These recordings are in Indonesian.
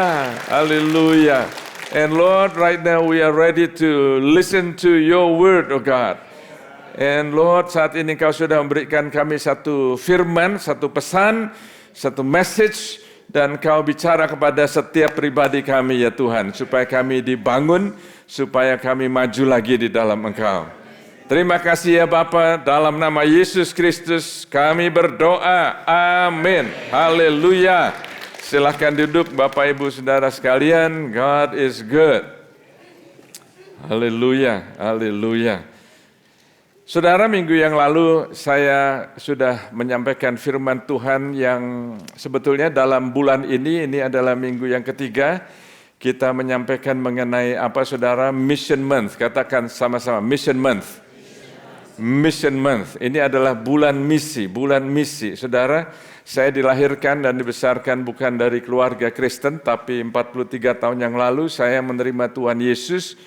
Hallelujah. Hallelujah. And Lord, right now we are ready to listen to your word, oh God. And Lord, saat ini Kau sudah memberikan kami satu firman, satu pesan, satu message, dan Kau bicara kepada setiap pribadi kami ya Tuhan, supaya kami dibangun, supaya kami maju lagi di dalam Engkau. Terima kasih ya Bapa, dalam nama Yesus Kristus kami berdoa, amin, haleluya. Silahkan duduk Bapak Ibu Saudara sekalian, God is good. Haleluya, haleluya. Saudara, minggu yang lalu saya sudah menyampaikan firman Tuhan yang sebetulnya dalam bulan ini adalah minggu yang ketiga. Kita menyampaikan mengenai apa saudara? Mission Month, katakan sama-sama, Mission Month. Mission Month, ini adalah bulan misi. Saudara, saya dilahirkan dan dibesarkan bukan dari keluarga Kristen, tapi 43 tahun yang lalu saya menerima Tuhan Yesus.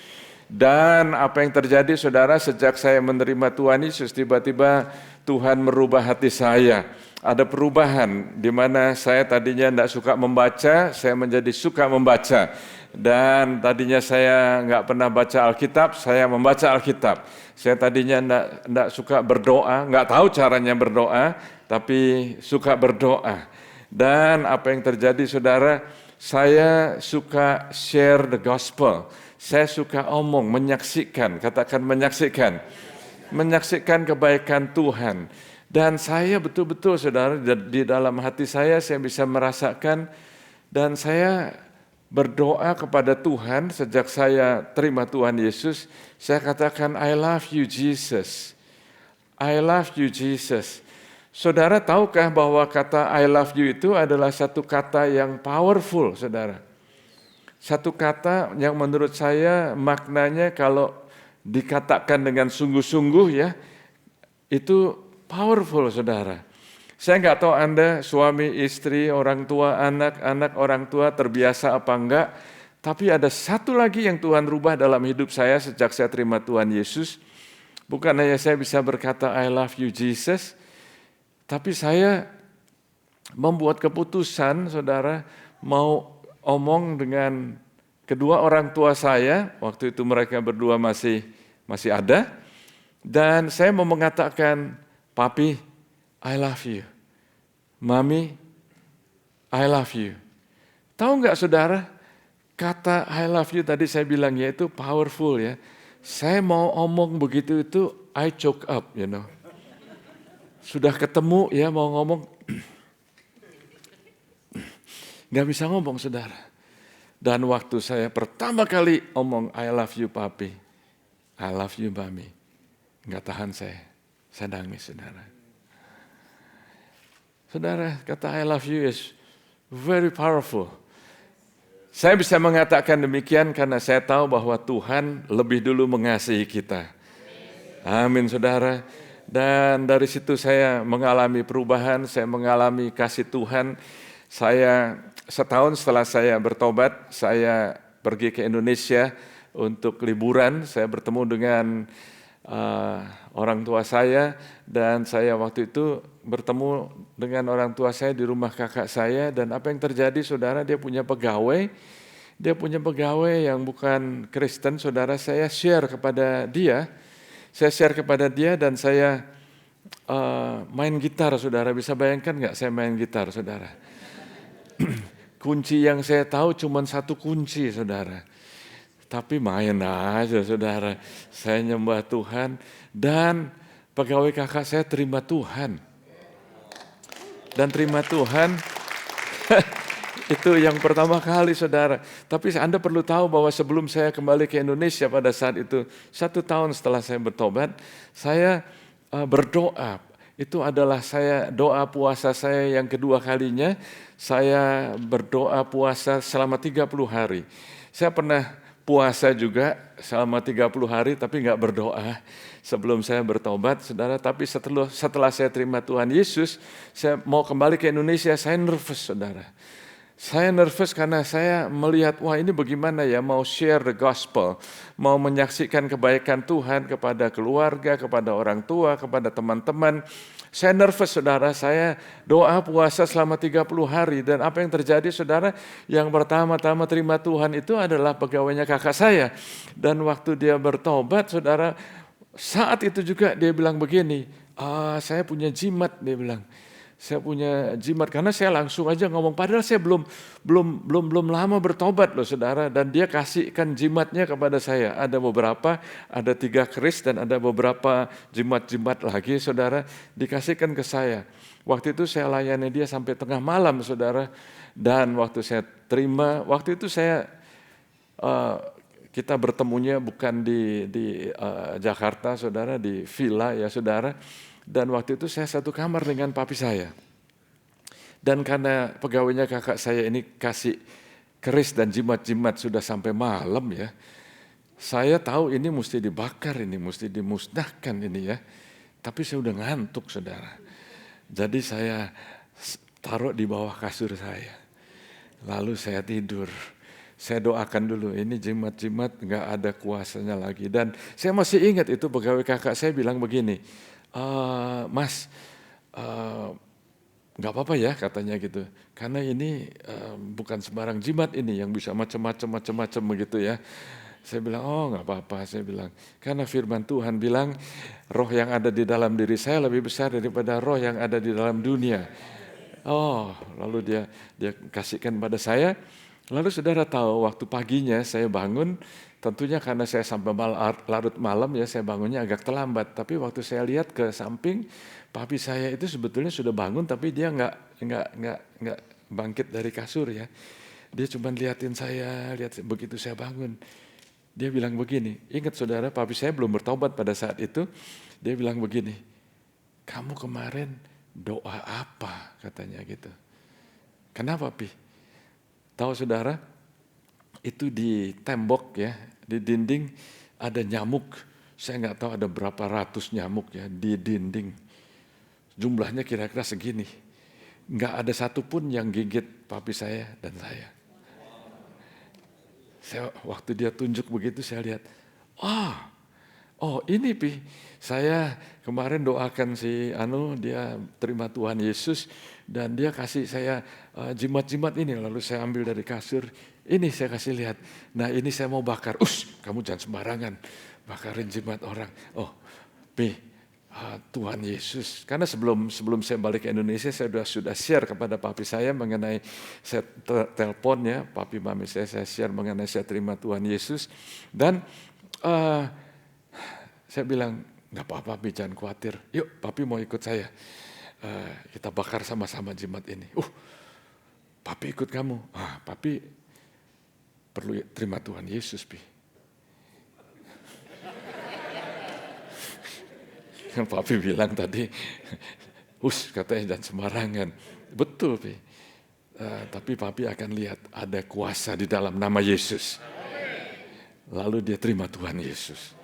Dan apa yang terjadi saudara, sejak saya menerima Tuhan Yesus, tiba-tiba Tuhan merubah hati saya. Ada perubahan di mana saya tadinya tidak suka membaca, saya menjadi suka membaca. Dan tadinya saya nggak pernah baca Alkitab, saya membaca Alkitab. Saya tadinya tidak suka berdoa, nggak tahu caranya berdoa, tapi suka berdoa. Dan apa yang terjadi saudara, saya suka share the gospel. Saya suka omong, menyaksikan, katakan menyaksikan. Menyaksikan kebaikan Tuhan. Dan saya betul-betul saudara, di dalam hati saya bisa merasakan, dan saya berdoa kepada Tuhan sejak saya terima Tuhan Yesus. Saya katakan, I love you Jesus. I love you Jesus. Saudara tahukah bahwa kata I love you itu adalah satu kata yang powerful saudara. Satu kata yang menurut saya maknanya kalau dikatakan dengan sungguh-sungguh ya, itu powerful saudara. Saya nggak tahu Anda suami, istri, orang tua, anak-anak orang tua terbiasa apa enggak, tapi ada satu lagi yang Tuhan rubah dalam hidup saya sejak saya terima Tuhan Yesus. Bukan hanya saya bisa berkata I love you Jesus, tapi saya membuat keputusan saudara mau omong dengan kedua orang tua saya, waktu itu mereka berdua masih ada, dan saya mau mengatakan, Papi, I love you. Mami, I love you. Tahu nggak saudara, kata I love you tadi saya bilang ya itu powerful ya. Saya mau omong begitu itu, I choke up, you know. Sudah ketemu ya mau ngomong, nggak bisa ngomong saudara. Dan waktu saya pertama kali omong I love you papi, I love you mami, nggak tahan saya nangis saudara. Saudara, kata I love you is very powerful. Saya bisa mengatakan demikian karena saya tahu bahwa Tuhan lebih dulu mengasihi kita. Amin saudara. Dan dari situ saya mengalami perubahan, saya mengalami kasih Tuhan. Saya setahun setelah saya bertobat, saya pergi ke Indonesia untuk liburan. Saya bertemu dengan orang tua saya, dan saya waktu itu bertemu dengan orang tua saya di rumah kakak saya. Dan apa yang terjadi saudara, dia punya pegawai yang bukan Kristen saudara. Saya share kepada dia dan saya main gitar saudara. Bisa bayangkan nggak saya main gitar saudara? Kunci yang saya tahu cuma satu kunci saudara. Tapi main aja saudara. Saya nyembah Tuhan dan pegawai kakak saya terima Tuhan. Dan terima Tuhan itu yang pertama kali saudara. Tapi Anda perlu tahu bahwa sebelum saya kembali ke Indonesia pada saat itu, 1 tahun setelah saya bertobat, saya berdoa. Itu adalah doa puasa saya yang kedua kalinya. Saya berdoa puasa selama 30 hari. Saya pernah puasa juga selama 30 hari tapi nggak berdoa sebelum saya bertobat, saudara. Tapi setelah saya terima Tuhan Yesus, saya mau kembali ke Indonesia, saya nervous, saudara. Saya nervous karena saya melihat, wah ini bagaimana ya mau share the gospel, mau menyaksikan kebaikan Tuhan kepada keluarga, kepada orang tua, kepada teman-teman. Saya nervous saudara, saya doa puasa selama 30 hari dan apa yang terjadi saudara, yang pertama-tama terima Tuhan itu adalah pegawainya kakak saya. Dan waktu dia bertobat saudara, saat itu juga dia bilang begini, saya punya jimat, dia bilang. Saya punya jimat karena saya langsung aja ngomong padahal saya belum lama bertobat loh saudara, dan dia kasihkan jimatnya kepada saya. Ada beberapa, ada 3 keris dan ada beberapa jimat-jimat lagi saudara dikasihkan ke saya. Waktu itu saya layani dia sampai tengah malam saudara, dan waktu saya terima, waktu itu saya kita bertemunya bukan di Jakarta saudara, di villa ya saudara. Dan waktu itu saya satu kamar dengan papi saya. Dan karena pegawainya kakak saya ini kasih keris dan jimat-jimat sudah sampai malam ya. Saya tahu ini mesti dibakar, ini mesti dimusnahkan ini ya. Tapi saya udah ngantuk saudara. Jadi saya taruh di bawah kasur saya. Lalu saya tidur. Saya doakan dulu, ini jimat-jimat nggak ada kuasanya lagi. Dan saya masih ingat itu pegawai kakak saya bilang begini, Mas, nggak apa-apa ya katanya gitu, karena ini bukan sembarang jimat ini yang bisa macam-macam begitu ya. Saya bilang, oh nggak apa-apa, saya bilang, karena firman Tuhan bilang, roh yang ada di dalam diri saya lebih besar daripada roh yang ada di dalam dunia. Oh, lalu dia kasihkan pada saya. Lalu saudara tahu, waktu paginya saya bangun, tentunya karena saya sampai larut malam ya, saya bangunnya agak terlambat. Tapi waktu saya lihat ke samping, papi saya itu sebetulnya sudah bangun, tapi dia nggak bangkit dari kasur ya. Dia cuma liatin saya, lihat begitu saya bangun. Dia bilang begini, ingat saudara, papi saya belum bertobat pada saat itu. Dia bilang begini, kamu kemarin doa apa katanya gitu. Kenapa Pi? Tahu saudara, itu di tembok ya, di dinding ada nyamuk. Saya nggak tahu ada berapa ratus nyamuk ya di dinding. Jumlahnya kira-kira segini. Nggak ada satupun yang gigit papi saya dan saya. Waktu dia tunjuk begitu saya lihat, oh ini Pi, saya kemarin doakan si dia terima Tuhan Yesus dan dia kasih saya jimat-jimat ini, lalu saya ambil dari kasur, ini saya kasih lihat, nah ini saya mau bakar, kamu jangan sembarangan bakarin jimat orang. Oh Pi, Tuhan Yesus, karena sebelum saya balik ke Indonesia saya sudah share kepada papi saya mengenai, saya telepon ya papi mami saya share mengenai saya terima Tuhan Yesus, dan saya bilang nggak apa-apa Pi, jangan khawatir, yuk papi mau ikut saya, kita bakar sama-sama jimat ini. Papi ikut kamu, papi perlu terima Tuhan Yesus Pi. Yang papi bilang tadi, katanya jangan sembarangan. Betul, Pi. Tapi papi akan lihat ada kuasa di dalam nama Yesus. Lalu dia terima Tuhan Yesus.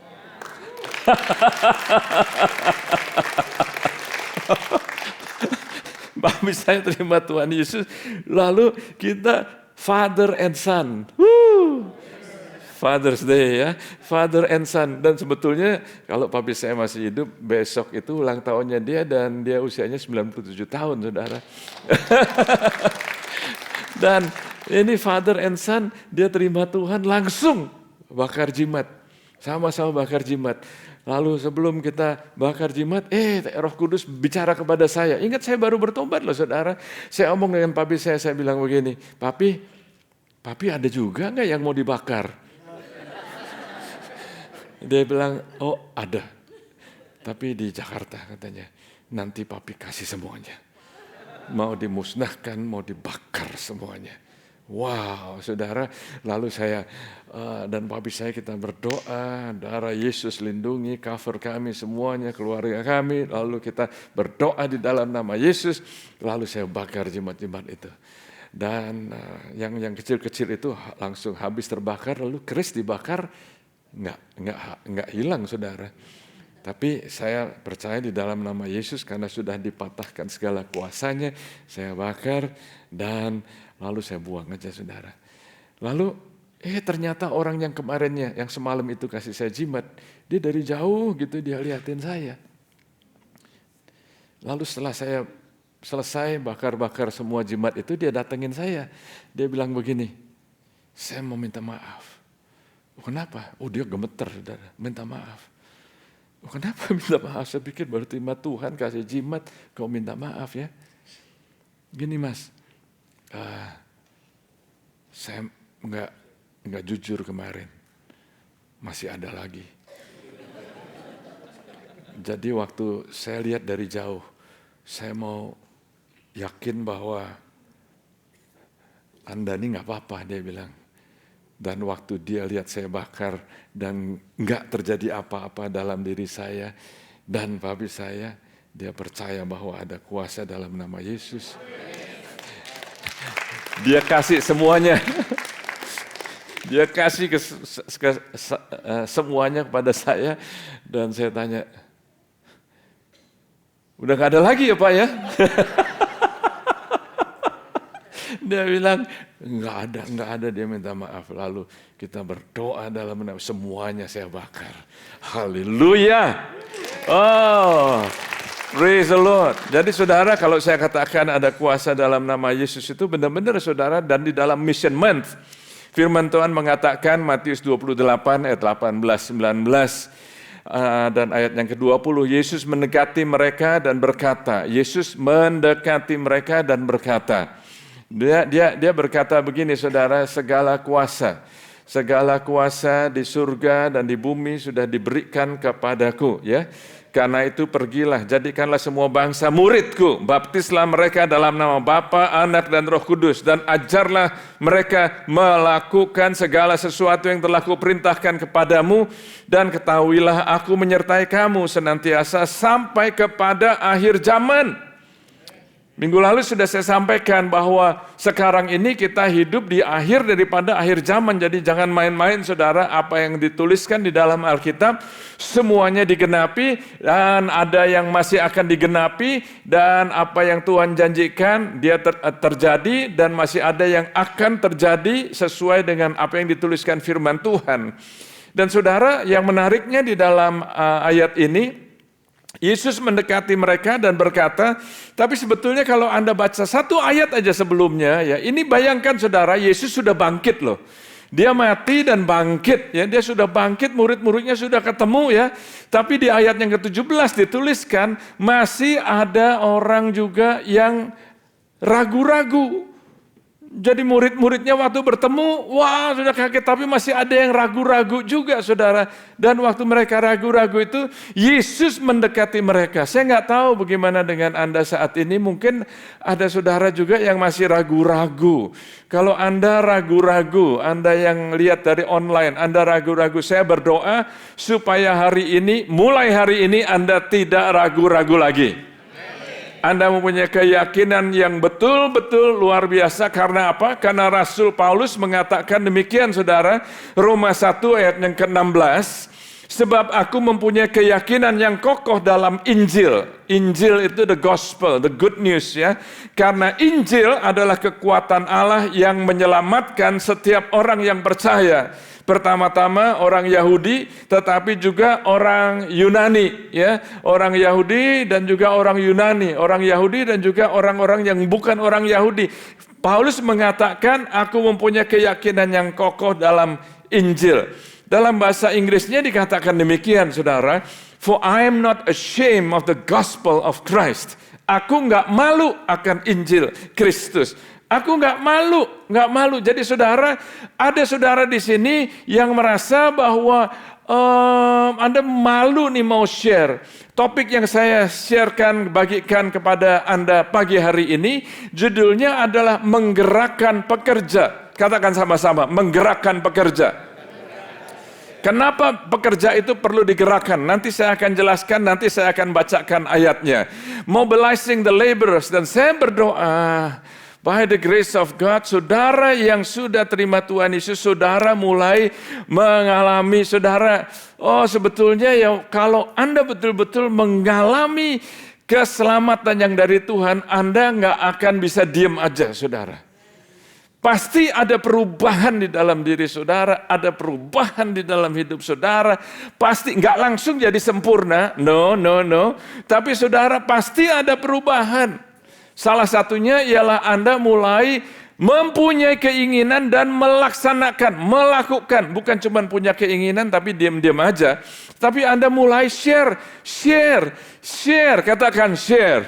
Papi saya terima Tuhan Yesus. Lalu kita father and son. Father's Day ya, father and son. Dan sebetulnya kalau papi saya masih hidup, besok itu ulang tahunnya dia dan dia usianya 97 tahun saudara. Dan ini father and son, dia terima Tuhan langsung bakar jimat. Sama-sama bakar jimat. Lalu sebelum kita bakar jimat, Roh Kudus bicara kepada saya. Ingat saya baru bertobat loh saudara. Saya omong dengan papi saya bilang begini, Papi ada juga nggak yang mau dibakar? Dia bilang, oh ada, tapi di Jakarta katanya, nanti papi kasih semuanya. Mau dimusnahkan, mau dibakar semuanya. Wow, saudara, lalu saya dan papi saya kita berdoa, darah Yesus lindungi, cover kami semuanya, keluarga kami, lalu kita berdoa di dalam nama Yesus, lalu saya bakar jimat-jimat itu. Dan yang kecil-kecil itu langsung habis terbakar, lalu keris dibakar, nggak hilang saudara. Tapi saya percaya di dalam nama Yesus karena sudah dipatahkan segala kuasanya, saya bakar dan lalu saya buang aja saudara. Lalu ternyata orang yang kemarinnya, yang semalam itu kasih saya jimat, dia dari jauh gitu dia liatin saya. Lalu setelah saya selesai bakar-bakar semua jimat itu, dia datengin saya. Dia bilang begini, saya mau minta maaf. Kenapa? Dia gemeter, saudara, minta maaf. Kenapa minta maaf? Saya pikir baru terima Tuhan kasih jimat, kau minta maaf ya. Gini mas, saya nggak jujur kemarin, masih ada lagi. Jadi waktu saya lihat dari jauh, saya mau yakin bahwa Anda ini nggak apa-apa, dia bilang. Dan waktu dia lihat saya bakar dan nggak terjadi apa-apa dalam diri saya dan babi saya, dia percaya bahwa ada kuasa dalam nama Yesus. Dia kasih semuanya. Dia kasih semuanya kepada saya dan saya tanya, udah nggak ada lagi ya Pak ya? Dia bilang, nggak ada, dia minta maaf. Lalu kita berdoa dalam nama, semuanya saya bakar. Haleluya. Oh, praise the Lord. Jadi saudara, kalau saya katakan ada kuasa dalam nama Yesus itu benar-benar saudara, dan di dalam Mission Month, firman Tuhan mengatakan Matius 28 ayat 18-19. Dan ayat yang ke-20, Yesus mendekati mereka dan berkata, Dia berkata begini saudara, segala kuasa di surga dan di bumi sudah diberikan kepadaku ya. Karena itu pergilah, jadikanlah semua bangsa muridku, baptislah mereka dalam nama Bapa, Anak dan Roh Kudus, dan ajarlah mereka melakukan segala sesuatu yang telah kuperintahkan kepadamu, dan ketahuilah aku menyertai kamu senantiasa sampai kepada akhir zaman. Minggu lalu sudah saya sampaikan bahwa sekarang ini kita hidup di akhir daripada akhir zaman. Jadi jangan main-main saudara, apa yang dituliskan di dalam Alkitab semuanya digenapi dan ada yang masih akan digenapi, dan apa yang Tuhan janjikan dia terjadi, dan masih ada yang akan terjadi sesuai dengan apa yang dituliskan firman Tuhan. Dan saudara, yang menariknya di dalam ayat ini, Yesus mendekati mereka dan berkata, tapi sebetulnya kalau Anda baca satu ayat aja sebelumnya, ya ini bayangkan saudara, Yesus sudah bangkit loh. Dia mati dan bangkit, ya dia sudah bangkit, murid-muridnya sudah ketemu ya. Tapi di ayat yang ke-17 dituliskan, masih ada orang juga yang ragu-ragu. Jadi murid-muridnya waktu bertemu, wah sudah kaget, tapi masih ada yang ragu-ragu juga saudara. Dan waktu mereka ragu-ragu itu, Yesus mendekati mereka. Saya nggak tahu bagaimana dengan Anda saat ini, mungkin ada saudara juga yang masih ragu-ragu. Kalau Anda ragu-ragu, Anda yang lihat dari online, Anda ragu-ragu, saya berdoa supaya mulai hari ini Anda tidak ragu-ragu lagi. Anda mempunyai keyakinan yang betul-betul luar biasa. Karena apa? Karena Rasul Paulus mengatakan demikian saudara, Roma 1 ayat yang ke-16, sebab aku mempunyai keyakinan yang kokoh dalam Injil. Injil itu the gospel, the good news ya. Karena Injil adalah kekuatan Allah yang menyelamatkan setiap orang yang percaya. Pertama-tama orang Yahudi, tetapi juga orang Yunani, ya, orang Yahudi dan juga orang Yunani, orang Yahudi dan juga orang-orang yang bukan orang Yahudi. Paulus mengatakan, aku mempunyai keyakinan yang kokoh dalam Injil. Dalam bahasa Inggrisnya dikatakan demikian, saudara, for I am not ashamed of the gospel of Christ. Aku nggak malu akan Injil Kristus. Aku nggak malu. Jadi saudara, ada saudara di sini yang merasa bahwa Anda malu nih mau share. Topik yang saya bagikan kepada Anda pagi hari ini, judulnya adalah menggerakkan pekerja. Katakan sama-sama, menggerakkan pekerja. Kenapa pekerja itu perlu digerakkan? Nanti saya akan jelaskan, nanti saya akan bacakan ayatnya. Mobilizing the laborers, dan saya berdoa, By the grace of God, saudara yang sudah terima Tuhan Yesus, saudara mulai mengalami, sebetulnya ya kalau Anda betul-betul mengalami keselamatan yang dari Tuhan, Anda nggak akan bisa diam aja, saudara. Pasti ada perubahan di dalam diri saudara, ada perubahan di dalam hidup saudara. Pasti nggak langsung jadi sempurna, no. Tapi saudara pasti ada perubahan. Salah satunya ialah Anda mulai mempunyai keinginan dan melakukan. Bukan cuma punya keinginan tapi diam-diam aja. Tapi Anda mulai share. Katakan share.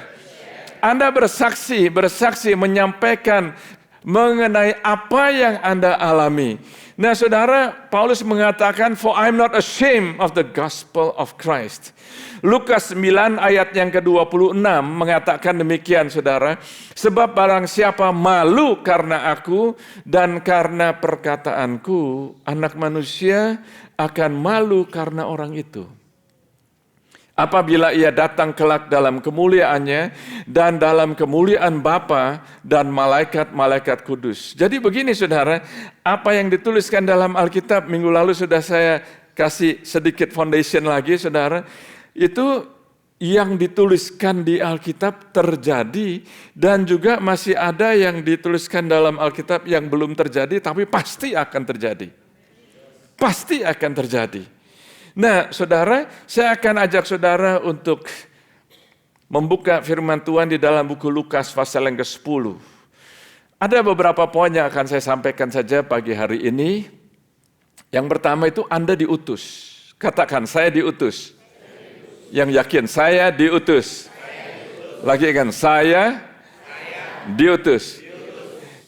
Anda bersaksi menyampaikan mengenai apa yang Anda alami. Nah, saudara, Paulus mengatakan, "For I'm not ashamed of the gospel of Christ." Lukas 9 ayat yang ke-26 mengatakan demikian, saudara. "Sebab barang siapa malu karena aku dan karena perkataanku, anak manusia akan malu karena orang itu. Apabila ia datang kelak dalam kemuliaannya dan dalam kemuliaan Bapa dan malaikat-malaikat kudus." Jadi begini saudara, apa yang dituliskan dalam Alkitab minggu lalu sudah saya kasih sedikit foundation lagi saudara. Itu yang dituliskan di Alkitab terjadi dan juga masih ada yang dituliskan dalam Alkitab yang belum terjadi tapi pasti akan terjadi. Pasti akan terjadi. Nah, saudara, saya akan ajak saudara untuk membuka firman Tuhan di dalam buku Lukas pasal yang ke-10. Ada beberapa poin yang akan saya sampaikan saja pagi hari ini. Yang pertama itu Anda diutus. Katakan, saya diutus. Yang yakin, saya diutus. Lagi kan, saya diutus.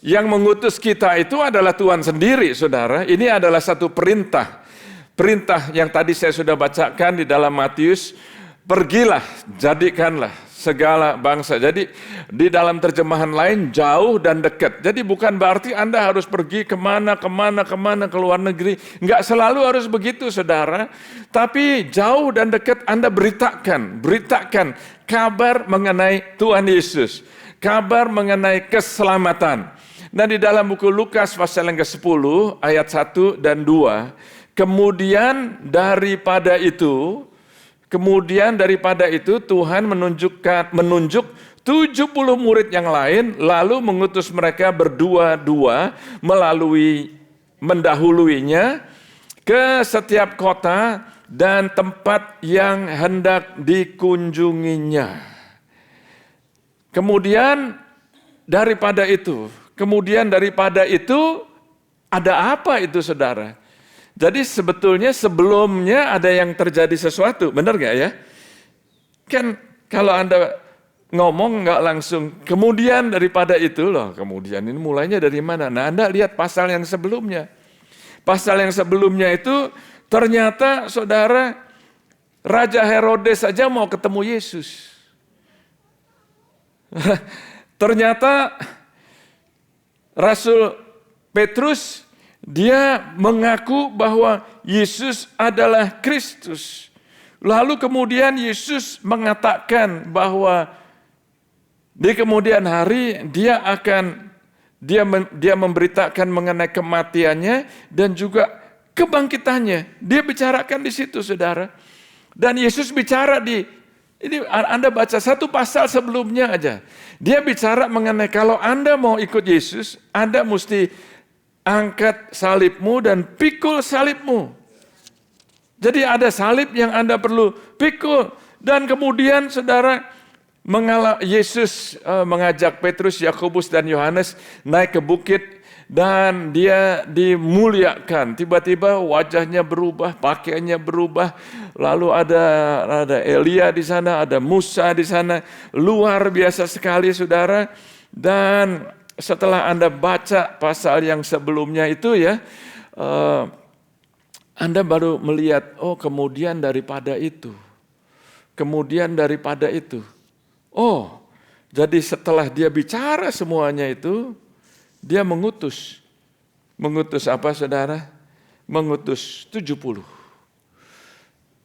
Yang mengutus kita itu adalah Tuhan sendiri, saudara. Ini adalah satu perintah. Perintah yang tadi saya sudah bacakan di dalam Matius, pergilah, jadikanlah segala bangsa. Jadi di dalam terjemahan lain jauh dan dekat. Jadi bukan berarti Anda harus pergi kemana ke luar negeri. Enggak selalu harus begitu saudara. Tapi jauh dan dekat Anda beritakan kabar mengenai Tuhan Yesus. Kabar mengenai keselamatan. Nah di dalam buku Lukas pasal yang ke-10 ayat 1 dan 2. Kemudian daripada itu Tuhan menunjuk 70 murid yang lain lalu mengutus mereka berdua-dua mendahuluinya ke setiap kota dan tempat yang hendak dikunjunginya. Kemudian daripada itu ada apa itu saudara? Jadi sebetulnya sebelumnya ada yang terjadi sesuatu, benar gak ya? Kan kalau Anda ngomong nggak langsung, kemudian daripada itu loh, kemudian ini mulainya dari mana? Nah Anda lihat pasal yang sebelumnya. Pasal yang sebelumnya itu ternyata saudara, Raja Herodes saja mau ketemu Yesus. Ternyata Rasul Petrus dia mengaku bahwa Yesus adalah Kristus. Lalu kemudian Yesus mengatakan bahwa di kemudian hari dia memberitakan mengenai kematiannya dan juga kebangkitannya. Dia bicarakan di situ saudara. Dan Yesus bicara ini Anda baca satu pasal sebelumnya aja. Dia bicara mengenai kalau Anda mau ikut Yesus, Anda mesti angkat salibmu dan pikul salibmu. Jadi ada salib yang Anda perlu pikul. Dan kemudian saudara, Yesus mengajak Petrus, Yakobus dan Yohanes naik ke bukit dan dia dimuliakan. Tiba-tiba wajahnya berubah, pakaiannya berubah. Lalu ada Elia di sana, ada Musa di sana. Luar biasa sekali saudara. Dan setelah Anda baca pasal yang sebelumnya itu ya, Anda baru melihat, oh kemudian daripada itu. Oh, jadi setelah dia bicara semuanya itu, dia mengutus. Mengutus apa saudara? Mengutus 70.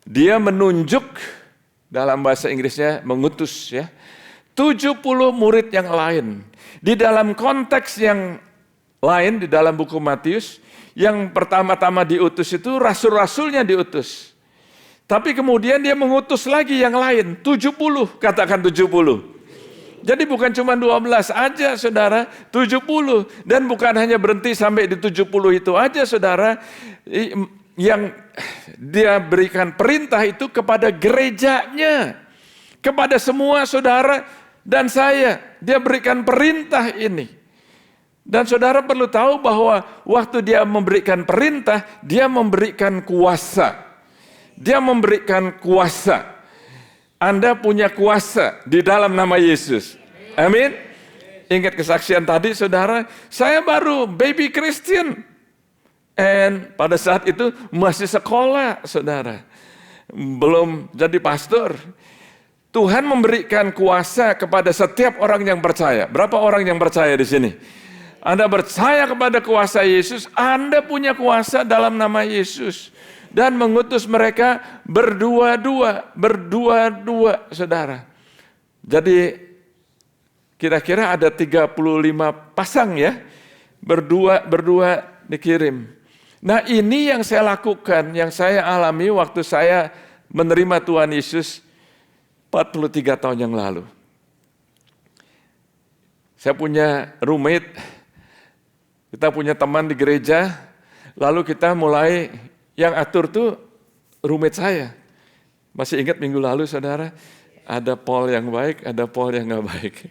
Dia menunjuk, dalam bahasa Inggrisnya mengutus ya. 70 murid yang lain. Di dalam konteks yang lain, di dalam buku Matius, yang pertama-tama diutus itu rasul-rasulnya diutus. Tapi kemudian dia mengutus lagi yang lain, 70, katakan 70. Jadi bukan cuma 12 aja saudara, 70. Dan bukan hanya berhenti sampai di 70 itu aja saudara. Yang dia berikan perintah itu kepada gerejanya. Kepada semua saudara dan saya. Dia berikan perintah ini. Dan saudara perlu tahu bahwa waktu dia memberikan perintah, dia memberikan kuasa. Dia memberikan kuasa. Anda punya kuasa di dalam nama Yesus. Amin. Ingat kesaksian tadi saudara, saya baru baby Christian. And pada saat itu masih sekolah saudara. Belum jadi pastor. Tuhan memberikan kuasa kepada setiap orang yang percaya. Berapa orang yang percaya di sini? Anda percaya kepada kuasa Yesus, Anda punya kuasa dalam nama Yesus. Dan mengutus mereka berdua-dua saudara. Jadi kira-kira ada 35 pasang ya, berdua dikirim. Nah ini yang saya lakukan, yang saya alami waktu saya menerima Tuhan Yesus 43 tahun yang lalu. Saya punya roommate, kita punya teman di gereja, lalu kita mulai yang atur tuh roommate saya. Masih ingat minggu lalu saudara, ada Paul yang baik, ada Paul yang gak baik.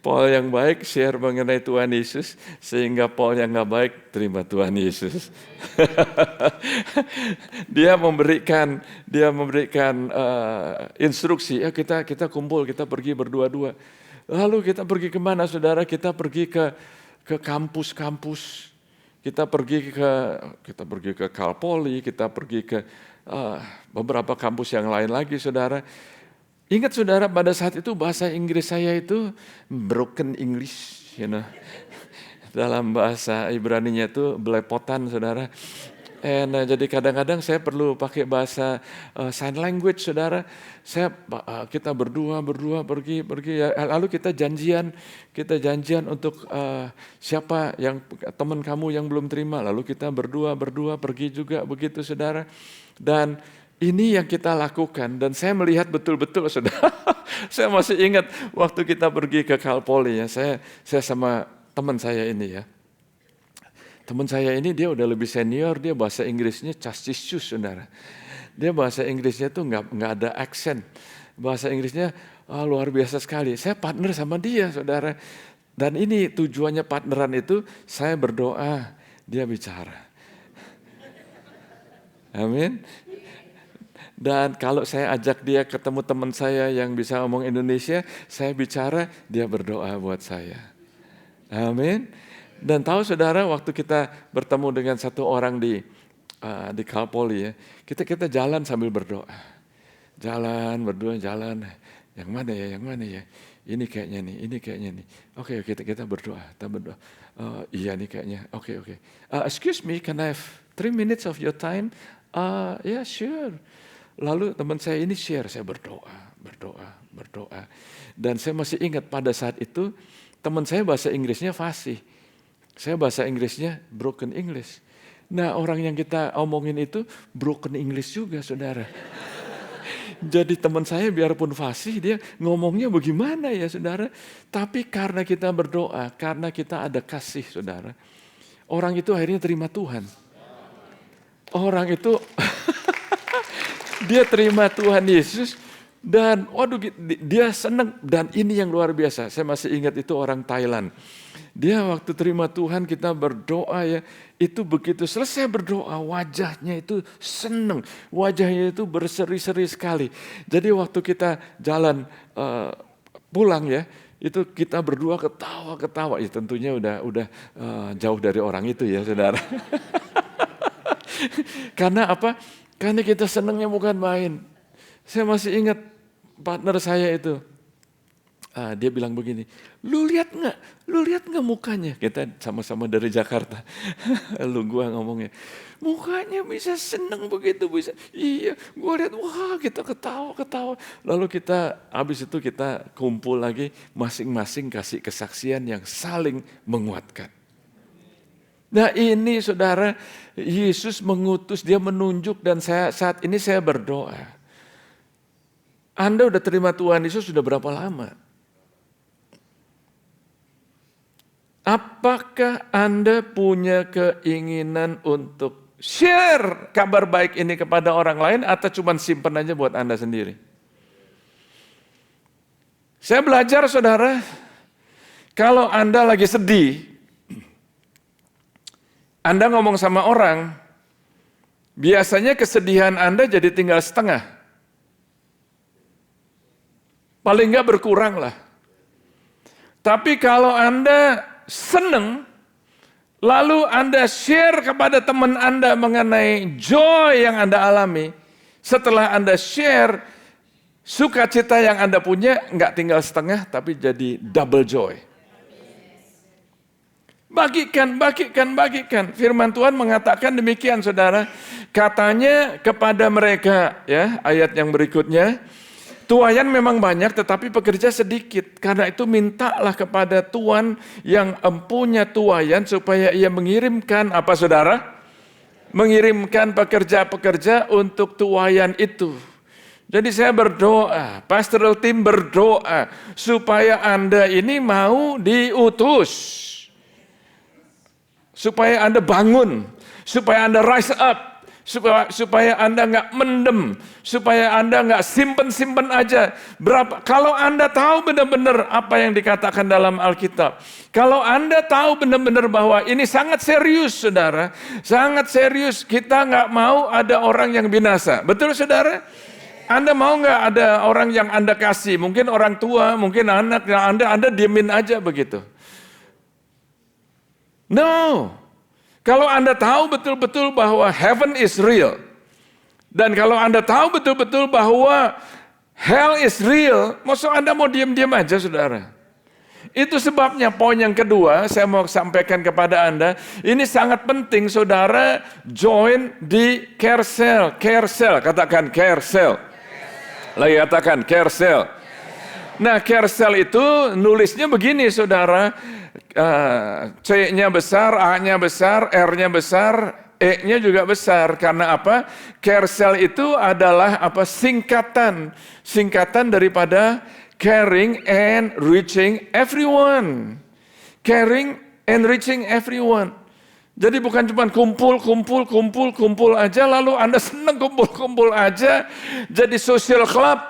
Paul yang baik share mengenai Tuhan Yesus, sehingga Paul yang gak baik terima Tuhan Yesus. Dia memberikan instruksi, ya kita kumpul, kita pergi berdua-dua. Lalu kita pergi kemana saudara? Kita pergi ke kampus-kampus. Kita pergi ke Cal Poly, kita pergi ke beberapa kampus yang lain lagi, saudara. Ingat saudara, pada saat itu bahasa Inggris saya itu broken English, dalam bahasa Ibraninya itu belepotan, saudara. Jadi kadang-kadang saya perlu pakai bahasa sign language, saudara. Kita berdua pergi ya. Lalu kita janjian untuk siapa yang teman kamu yang belum terima. Lalu kita berdua pergi juga begitu, saudara. Dan ini yang kita lakukan. Dan saya melihat betul-betul, saudara. Saya masih ingat waktu kita pergi ke Cal Poly ya. Saya sama teman saya ini ya. Teman saya ini dia udah lebih senior, dia bahasa Inggrisnya castisius, saudara. Dia bahasa Inggrisnya tuh nggak ada aksen. Bahasa Inggrisnya luar biasa sekali. Saya partner sama dia, saudara. Dan ini tujuannya partneran itu, saya berdoa, dia bicara. Amin. Dan kalau saya ajak dia ketemu teman saya yang bisa ngomong Indonesia, saya bicara, dia berdoa buat saya. Amin. Dan tahu saudara, waktu kita bertemu dengan satu orang di Cal Poly ya, kita jalan sambil berdoa. Jalan. Yang mana ya? Ini kayaknya nih. Oke, kita berdoa. Iya nih kayaknya. Oke. Excuse me, can I have 3 minutes of your time? Yeah, sure. Lalu teman saya ini share, saya berdoa. Dan saya masih ingat pada saat itu, teman saya bahasa Inggrisnya fasih. Saya bahasa Inggrisnya broken English. Nah orang yang kita omongin itu broken English juga, saudara. Jadi teman saya biarpun fasih, dia ngomongnya bagaimana ya, saudara. Tapi karena kita berdoa, karena kita ada kasih, saudara. Orang itu akhirnya terima Tuhan. Orang itu dia terima Tuhan Yesus. Dan waduh, dia senang. Dan ini yang luar biasa, saya masih ingat itu orang Thailand. Dia waktu terima Tuhan, kita berdoa ya, itu begitu selesai berdoa, wajahnya itu senang, wajahnya itu berseri-seri sekali. Jadi waktu kita jalan pulang ya, itu kita berdua ketawa. Ya tentunya udah jauh dari orang itu ya, saudara. Karena apa? Karena kita senangnya bukan main. Saya masih ingat partner saya itu. Dia bilang begini, lu lihat nggak mukanya? Kita sama-sama dari Jakarta, gua ngomongnya, mukanya bisa seneng begitu, bisa. Iya, gue lihat, wah kita ketawa. Lalu habis itu kita kumpul lagi, masing-masing kasih kesaksian yang saling menguatkan. Nah ini saudara, Yesus mengutus, dia menunjuk, dan saat ini saya berdoa. Anda udah terima Tuhan Yesus sudah berapa lama? Apakah Anda punya keinginan untuk share kabar baik ini kepada orang lain atau cuma simpen aja buat Anda sendiri? Saya belajar saudara, kalau Anda lagi sedih, Anda ngomong sama orang, biasanya kesedihan Anda jadi tinggal setengah. Paling enggak berkurang lah. Tapi kalau Anda senang, lalu Anda share kepada teman Anda mengenai joy yang Anda alami, setelah Anda share, sukacita yang Anda punya enggak tinggal setengah, tapi jadi double joy. Bagikan. Firman Tuhan mengatakan demikian saudara. Katanya kepada mereka, ya ayat yang berikutnya, tuaian memang banyak tetapi pekerja sedikit. Karena itu mintalah kepada Tuhan yang empunya tuaian supaya ia mengirimkan apa saudara? Mengirimkan pekerja-pekerja untuk tuaian itu. Jadi saya berdoa, pastoral team berdoa supaya Anda ini mau diutus. Supaya Anda bangun, supaya Anda rise up, supaya Anda nggak mendem, supaya Anda nggak simpen aja. Kalau Anda tahu benar-benar apa yang dikatakan dalam Alkitab, kalau Anda tahu benar-benar bahwa ini sangat serius, saudara, sangat serius, kita nggak mau ada orang yang binasa, betul saudara? Anda mau nggak ada orang yang Anda kasih, mungkin orang tua, mungkin anak, yang Anda diemin aja begitu? No. Kalau Anda tahu betul-betul bahwa heaven is real, dan kalau Anda tahu betul-betul bahwa hell is real, maksud Anda mau diam-diam aja saudara? Itu sebabnya poin yang kedua saya mau sampaikan kepada Anda, ini sangat penting saudara join di care cell, katakan care cell. Lagi katakan care cell. Nah care cell itu nulisnya begini saudara, C-nya besar, A-nya besar, R-nya besar, E-nya juga besar. Karena apa? Care cell itu adalah apa? Singkatan daripada caring and reaching everyone. Caring and reaching everyone. Jadi bukan cuma kumpul aja, lalu Anda senang kumpul aja, jadi social club.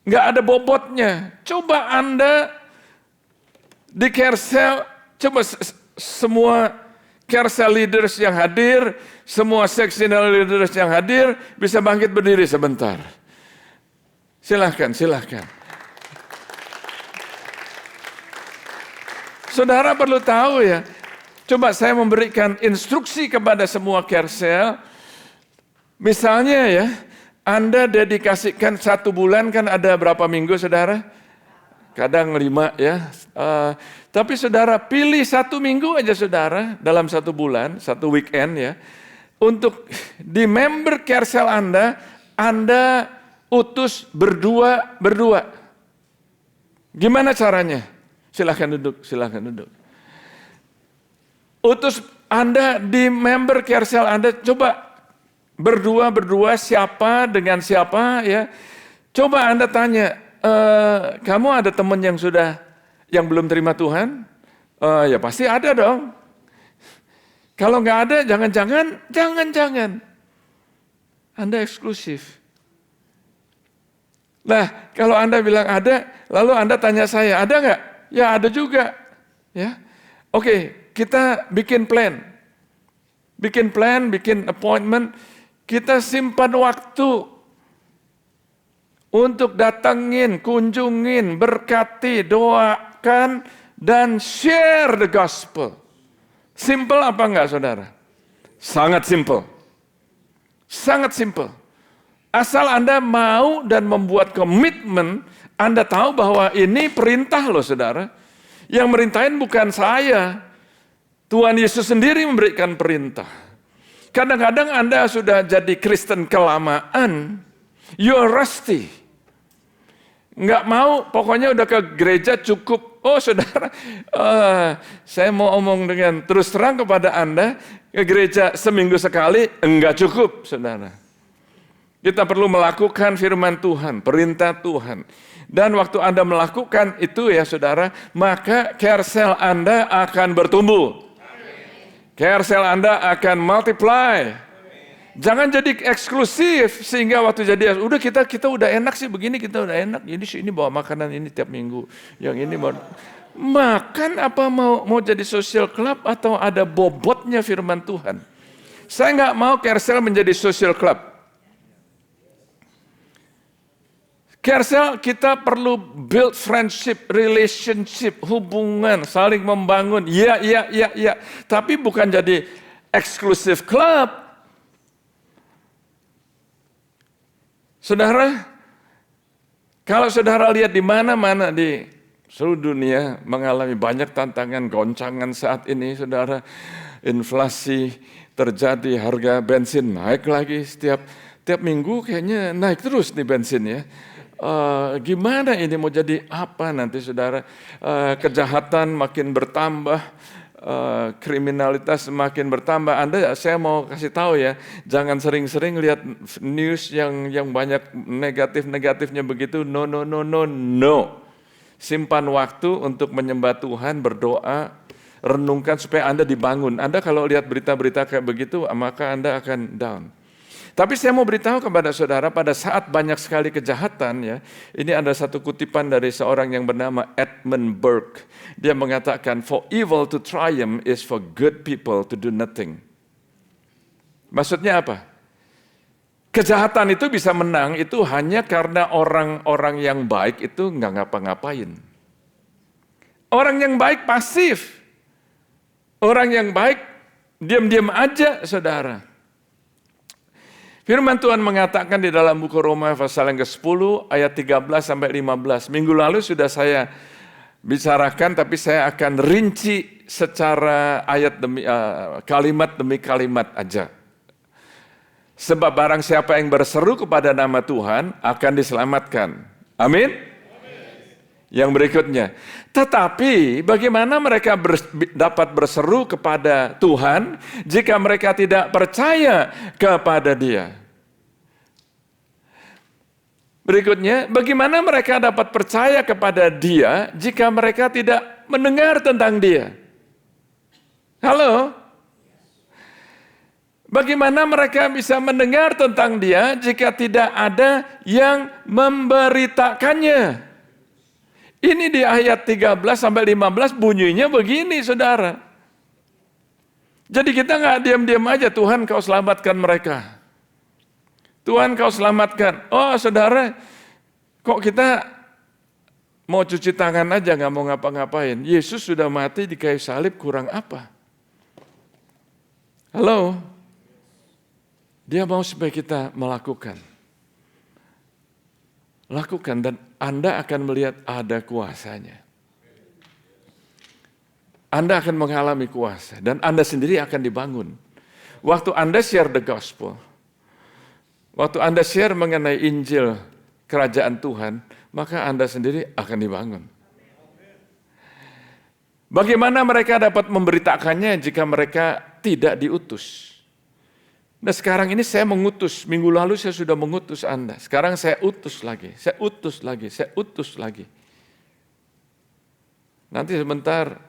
Nggak ada bobotnya. Coba Anda di care cell, coba semua care cell leaders yang hadir, semua sectional leaders yang hadir, bisa bangkit berdiri sebentar. Silahkan. Saudara perlu tahu ya, coba saya memberikan instruksi kepada semua care cell. Misalnya ya, Anda dedikasikan 1 bulan, kan ada berapa minggu saudara? Kadang 5 ya. Tapi saudara pilih 1 minggu aja saudara dalam 1 bulan, 1 weekend ya. Untuk di member care cell Anda utus berdua. Gimana caranya? Silahkan duduk. Utus Anda di member care cell Anda, coba berdua siapa dengan siapa ya. Coba Anda tanya, kamu ada teman yang belum terima Tuhan? Ya pasti ada dong. Kalau nggak ada, jangan Anda eksklusif. Nah, kalau Anda bilang ada, lalu Anda tanya saya, ada nggak? Ya ada juga. Ya, oke, kita bikin plan, bikin appointment, kita simpan waktu untuk datangin, kunjungin, berkati, doakan, dan share the gospel. Simple apa enggak saudara? Sangat simple. Asal Anda mau dan membuat komitmen, Anda tahu bahwa ini perintah loh saudara. Yang merintahin bukan saya. Tuhan Yesus sendiri memberikan perintah. Kadang-kadang Anda sudah jadi Kristen kelamaan, you're rusty. Nggak mau, pokoknya udah ke gereja cukup. Oh saudara, saya mau omong dengan terus terang kepada Anda, ke gereja seminggu sekali, enggak cukup saudara. Kita perlu melakukan firman Tuhan, perintah Tuhan. Dan waktu Anda melakukan itu ya saudara, maka care cell Anda akan bertumbuh. Care cell Anda akan multiply. Jangan jadi eksklusif sehingga waktu jadi udah kita udah enak sih begini, kita udah enak. Ini bawa makanan ini tiap minggu. Yang ini mau makan apa mau jadi social club atau ada bobotnya firman Tuhan. Saya nggak mau care cell menjadi social club. Care cell kita perlu build friendship, relationship, hubungan, saling membangun. Iya. Tapi bukan jadi eksklusif club. Saudara, kalau saudara lihat di mana-mana di seluruh dunia mengalami banyak tantangan, goncangan saat ini, saudara, inflasi terjadi, harga bensin naik lagi tiap minggu kayaknya naik terus nih bensin ya. Gimana ini mau jadi apa nanti saudara? Kejahatan makin bertambah, kriminalitas semakin bertambah. Saya mau kasih tahu ya, jangan sering-sering lihat news yang banyak negatifnya begitu. No. Simpan waktu untuk menyembah Tuhan, berdoa, renungkan supaya Anda dibangun. Anda kalau lihat berita-berita kayak begitu, maka Anda akan down. Tapi saya mau beritahu kepada saudara, pada saat banyak sekali kejahatan ya, ini ada satu kutipan dari seorang yang bernama Edmund Burke. Dia mengatakan, for evil to triumph is for good people to do nothing. Maksudnya apa? Kejahatan itu bisa menang itu hanya karena orang-orang yang baik itu nggak ngapa-ngapain. Orang yang baik pasif. Orang yang baik diam-diam aja saudara. Firman Tuhan mengatakan di dalam buku Roma pasal yang ke-10 ayat 13 sampai 15. Minggu lalu sudah saya bicarakan tapi saya akan rinci secara ayat demi kalimat demi kalimat aja. Sebab barang siapa yang berseru kepada nama Tuhan akan diselamatkan. Amin. Yang berikutnya, tetapi bagaimana mereka dapat berseru kepada Tuhan jika mereka tidak percaya kepada Dia? Berikutnya, bagaimana mereka dapat percaya kepada Dia jika mereka tidak mendengar tentang Dia? Halo? Bagaimana mereka bisa mendengar tentang Dia jika tidak ada yang memberitakannya? Ini di ayat 13 sampai 15 bunyinya begini saudara. Jadi kita nggak diam-diam aja, Tuhan kau selamatkan mereka. Tuhan kau selamatkan. Oh saudara, kok kita mau cuci tangan aja nggak mau ngapa-ngapain. Yesus sudah mati di kayu salib, kurang apa? Halo? Dia mau supaya kita melakukan. Lakukan dan Anda akan melihat ada kuasanya. Anda akan mengalami kuasa dan Anda sendiri akan dibangun. Waktu Anda share the gospel, waktu Anda share mengenai Injil kerajaan Tuhan, maka Anda sendiri akan dibangun. Bagaimana mereka dapat memberitakannya jika mereka tidak diutus? Nah sekarang ini saya mengutus, minggu lalu saya sudah mengutus Anda. Sekarang saya utus lagi. Nanti sebentar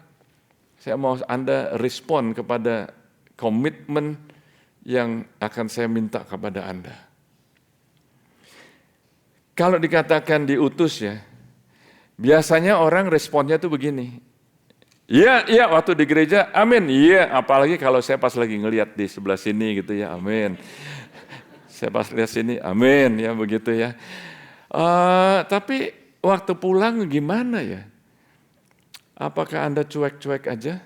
saya mau Anda respon kepada komitmen yang akan saya minta kepada Anda. Kalau dikatakan diutus ya, biasanya orang responnya tuh begini. Iya, waktu di gereja, amin. Iya, apalagi kalau saya pas lagi ngelihat di sebelah sini gitu ya, amin. Saya pas lihat sini, amin, ya begitu ya. Tapi waktu pulang gimana ya? Apakah Anda cuek-cuek aja?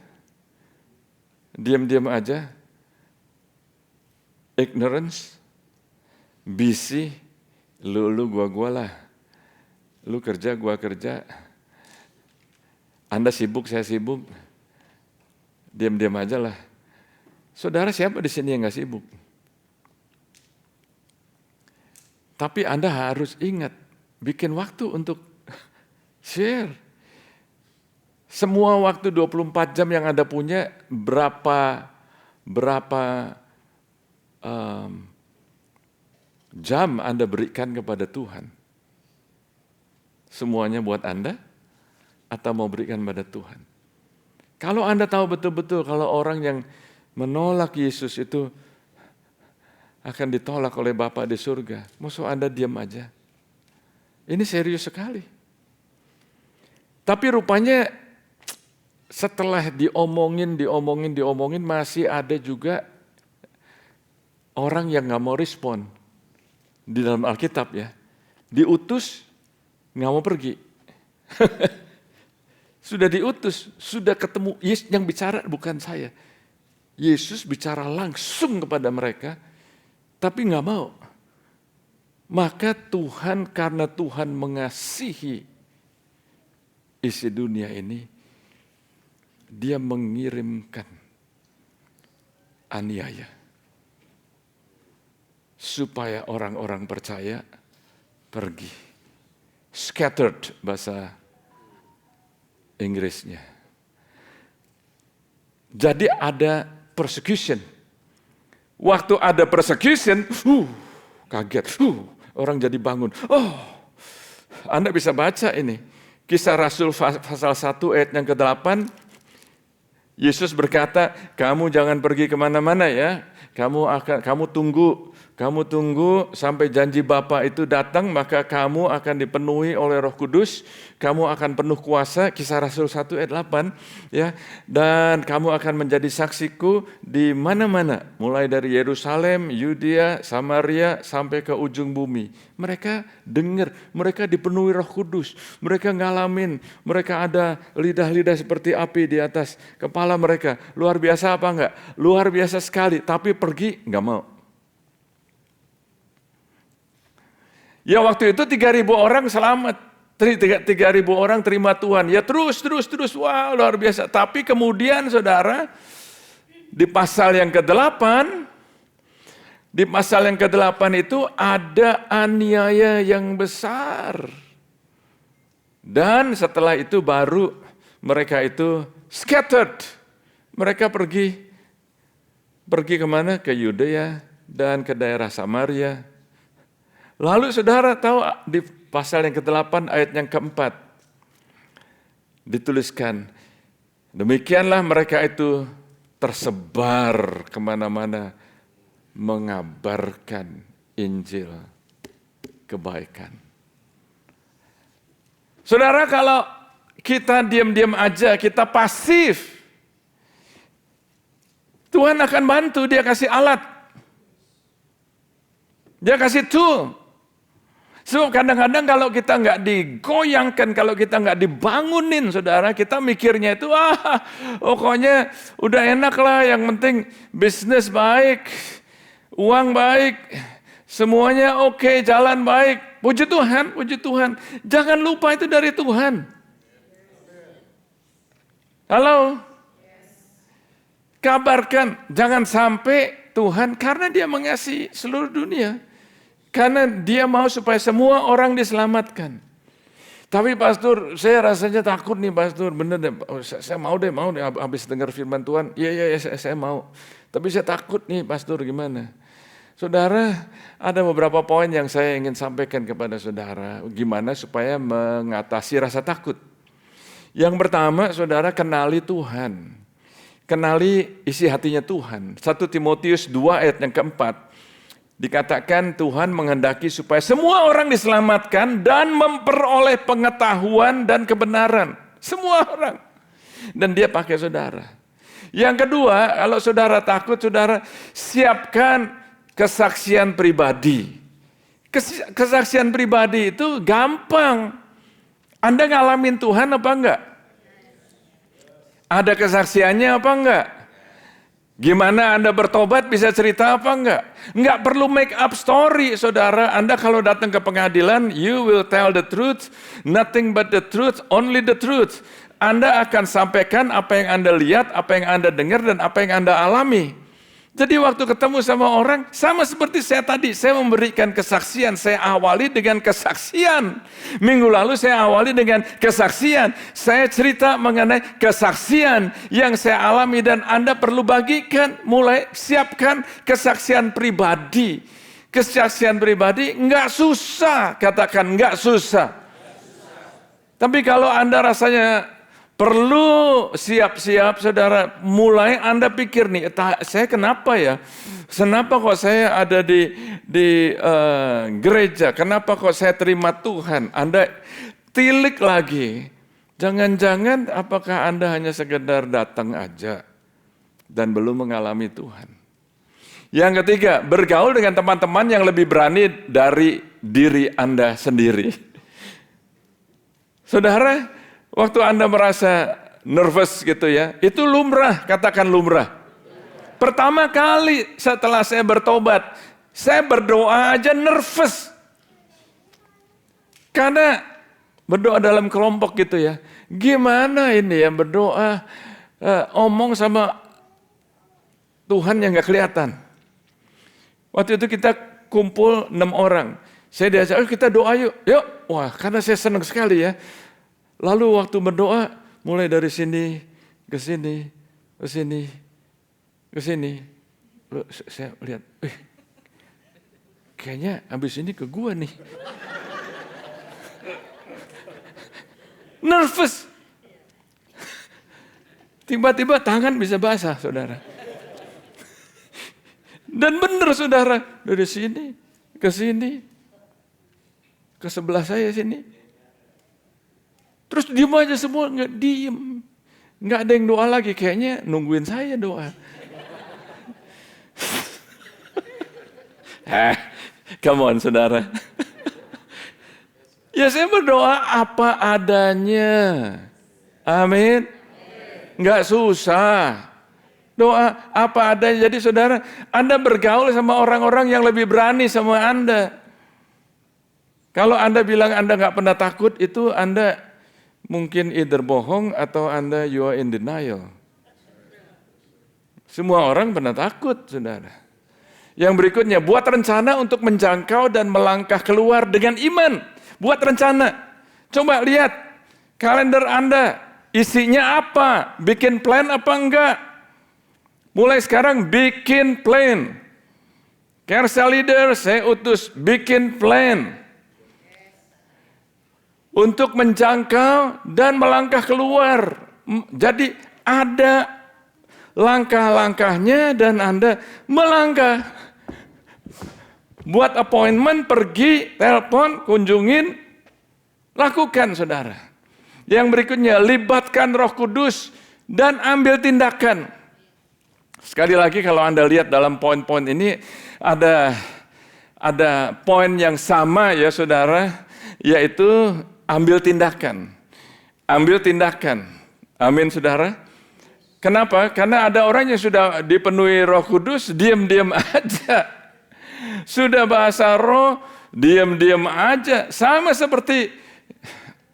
Diam-diam aja? Ignorance? Busy? Lu, gua lah. Lu kerja, gua kerja. Anda sibuk, saya sibuk. diam-diam aja lah. Saudara, siapa di sini yang gak sibuk? Tapi Anda harus ingat, bikin waktu untuk share. Semua waktu 24 jam yang Anda punya, berapa jam Anda berikan kepada Tuhan? Semuanya buat Anda atau mau berikan pada Tuhan? Kalau Anda tahu betul-betul kalau orang yang menolak Yesus itu akan ditolak oleh Bapa di surga, maksud Anda diam aja? Ini serius sekali. Tapi rupanya setelah diomongin, masih ada juga orang yang gak mau respon. Di dalam Alkitab ya, diutus gak mau pergi. Sudah diutus, sudah ketemu, Yesus yang bicara bukan saya. Yesus bicara langsung kepada mereka, tapi gak mau. Maka Tuhan, karena Tuhan mengasihi isi dunia ini, Dia mengirimkan aniaya. Supaya orang-orang percaya pergi. Scattered bahasa Inggrisnya. Jadi ada persecution. Waktu ada persecution, kaget. Orang jadi bangun. Anda bisa baca ini. Kisah Rasul pasal 1 ayat yang ke-8. Yesus berkata, kamu jangan pergi kemana-mana ya. Kamu tunggu sampai janji Bapa itu datang, maka kamu akan dipenuhi oleh Roh Kudus, kamu akan penuh kuasa, Kisah Rasul 1 ayat 8, ya. Dan kamu akan menjadi saksiku di mana-mana, mulai dari Yerusalem, Yudea, Samaria sampai ke ujung bumi. Mereka dengar, mereka dipenuhi Roh Kudus, mereka ngalamin, mereka ada lidah-lidah seperti api di atas kepala mereka. Luar biasa apa enggak? Luar biasa sekali, tapi pergi enggak mau. Ya waktu itu 3.000 orang selamat, 3.000 orang terima Tuhan. Ya terus, wah luar biasa. Tapi kemudian saudara, di pasal yang ke-8, itu ada aniaya yang besar. Dan setelah itu baru mereka itu scattered. Mereka pergi kemana? Ke Yudea dan ke daerah Samaria. Lalu saudara tahu di pasal yang ke-8 ayat yang ke-4 dituliskan, demikianlah mereka itu tersebar kemana-mana mengabarkan Injil kebaikan. Saudara, kalau kita diam-diam aja, kita pasif, Tuhan akan bantu, Dia kasih alat, Dia kasih tool. So kadang-kadang kalau kita nggak digoyangkan, kalau kita nggak dibangunin, saudara, kita mikirnya itu pokoknya udah enak lah, yang penting bisnis baik, uang baik, semuanya oke, jalan baik. Puji Tuhan, puji Tuhan. Jangan lupa itu dari Tuhan. Halo? Kabarkan, jangan sampai Tuhan, karena Dia mengasihi seluruh dunia. Karena Dia mau supaya semua orang diselamatkan. Tapi pastor, saya rasanya takut nih pastor, bener deh, saya mau deh, habis dengar firman Tuhan, iya saya mau. Tapi saya takut nih pastor, gimana? Saudara, ada beberapa poin yang saya ingin sampaikan kepada saudara, gimana supaya mengatasi rasa takut. Yang pertama, saudara, kenali Tuhan. Kenali isi hatinya Tuhan. 1 Timotius 2 ayat yang ke-4. Dikatakan Tuhan menghendaki supaya semua orang diselamatkan dan memperoleh pengetahuan dan kebenaran. Semua orang. Dan Dia pakai saudara. Yang kedua, kalau saudara takut, saudara siapkan kesaksian pribadi. Kesaksian pribadi itu gampang. Anda ngalamin Tuhan apa enggak? Ada kesaksiannya apa enggak? Gimana Anda bertobat, bisa cerita apa enggak? Enggak perlu make up story, saudara. Anda kalau datang ke pengadilan, you will tell the truth, nothing but the truth, only the truth. Anda akan sampaikan apa yang Anda lihat, apa yang Anda dengar, dan apa yang Anda alami. Jadi waktu ketemu sama orang, sama seperti saya tadi, saya memberikan kesaksian, saya awali dengan kesaksian. Minggu lalu saya awali dengan kesaksian. Saya cerita mengenai kesaksian yang saya alami dan Anda perlu bagikan, mulai siapkan kesaksian pribadi. Kesaksian pribadi nggak susah, katakan nggak susah. Tapi kalau Anda rasanya perlu siap-siap, saudara, mulai Anda pikir nih, saya kenapa ya? Kenapa kok saya ada di gereja? Kenapa kok saya terima Tuhan? Anda tilik lagi. Jangan-jangan apakah Anda hanya sekedar datang aja dan belum mengalami Tuhan? Yang ketiga, bergaul dengan teman-teman yang lebih berani dari diri Anda sendiri. Saudara, waktu Anda merasa nervous gitu ya, itu lumrah, katakan lumrah. Pertama kali setelah saya bertobat, saya berdoa aja nervous. Karena berdoa dalam kelompok gitu ya, gimana ini ya berdoa, omong sama Tuhan yang gak kelihatan. Waktu itu kita kumpul 6 orang, saya diajak, kita doa yuk. Wah, karena saya senang sekali ya. Lalu waktu berdoa, mulai dari sini, ke sini, ke sini, ke sini. Lalu saya lihat, kayaknya habis ini ke gua nih. Nervous. Tiba-tiba tangan bisa basah, saudara. Dan benar, saudara, dari sini, ke sebelah saya sini. Terus diem aja semua, nggak diem. Nggak ada yang doa lagi, kayaknya nungguin saya doa. Come on, saudara. Ya saya berdoa apa adanya. Amin. Nggak susah. Doa apa adanya. Jadi saudara, Anda bergaul sama orang-orang yang lebih berani sama Anda. Kalau Anda bilang Anda nggak pernah takut, itu Anda mungkin either bohong atau Anda you are in denial. Semua orang pernah takut, saudara. Yang berikutnya, buat rencana untuk menjangkau dan melangkah keluar dengan iman. Buat rencana. Coba lihat kalender Anda, isinya apa? Bikin plan apa enggak? Mulai sekarang bikin plan. Carousel leader, saya utus bikin plan. Untuk menjangkau dan melangkah keluar. Jadi ada langkah-langkahnya dan Anda melangkah. Buat appointment, pergi, telepon, kunjungin, lakukan, saudara. Yang berikutnya, libatkan Roh Kudus dan ambil tindakan. Sekali lagi kalau Anda lihat dalam poin-poin ini ada poin yang sama ya saudara, yaitu ambil tindakan. Ambil tindakan. Amin, saudara. Kenapa? Karena ada orang yang sudah dipenuhi Roh Kudus, diam-diam aja. Sudah bahasa roh, diam-diam aja. Sama seperti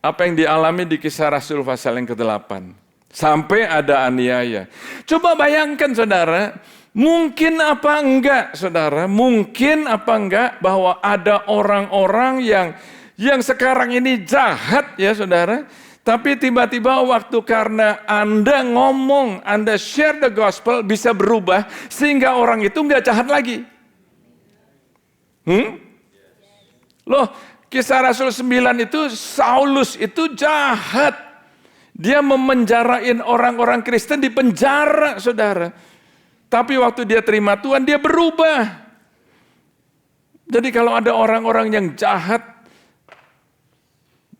apa yang dialami di Kisah Rasul pasal yang ke-8. Sampai ada aniaya. Coba bayangkan, saudara. Mungkin apa enggak, saudara? Mungkin apa enggak bahwa ada orang-orang yang sekarang ini jahat ya saudara, tapi tiba-tiba waktu karena Anda ngomong, Anda share the gospel bisa berubah sehingga orang itu nggak jahat lagi. Loh, Kisah Rasul 9 itu Saulus itu jahat. Dia memenjarain orang-orang Kristen di penjara, saudara. Tapi waktu dia terima Tuhan, dia berubah. Jadi kalau ada orang-orang yang jahat,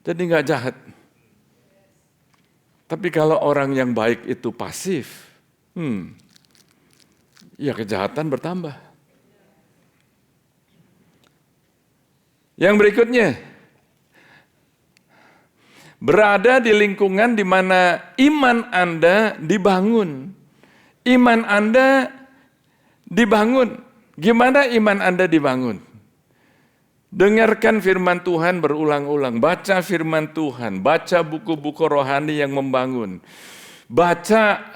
jadi nggak jahat. Tapi kalau orang yang baik itu pasif, ya kejahatan bertambah. Yang berikutnya, berada di lingkungan di mana iman Anda dibangun. Iman Anda dibangun. Gimana iman Anda dibangun? Dengarkan firman Tuhan berulang-ulang, baca firman Tuhan, baca buku-buku rohani yang membangun, baca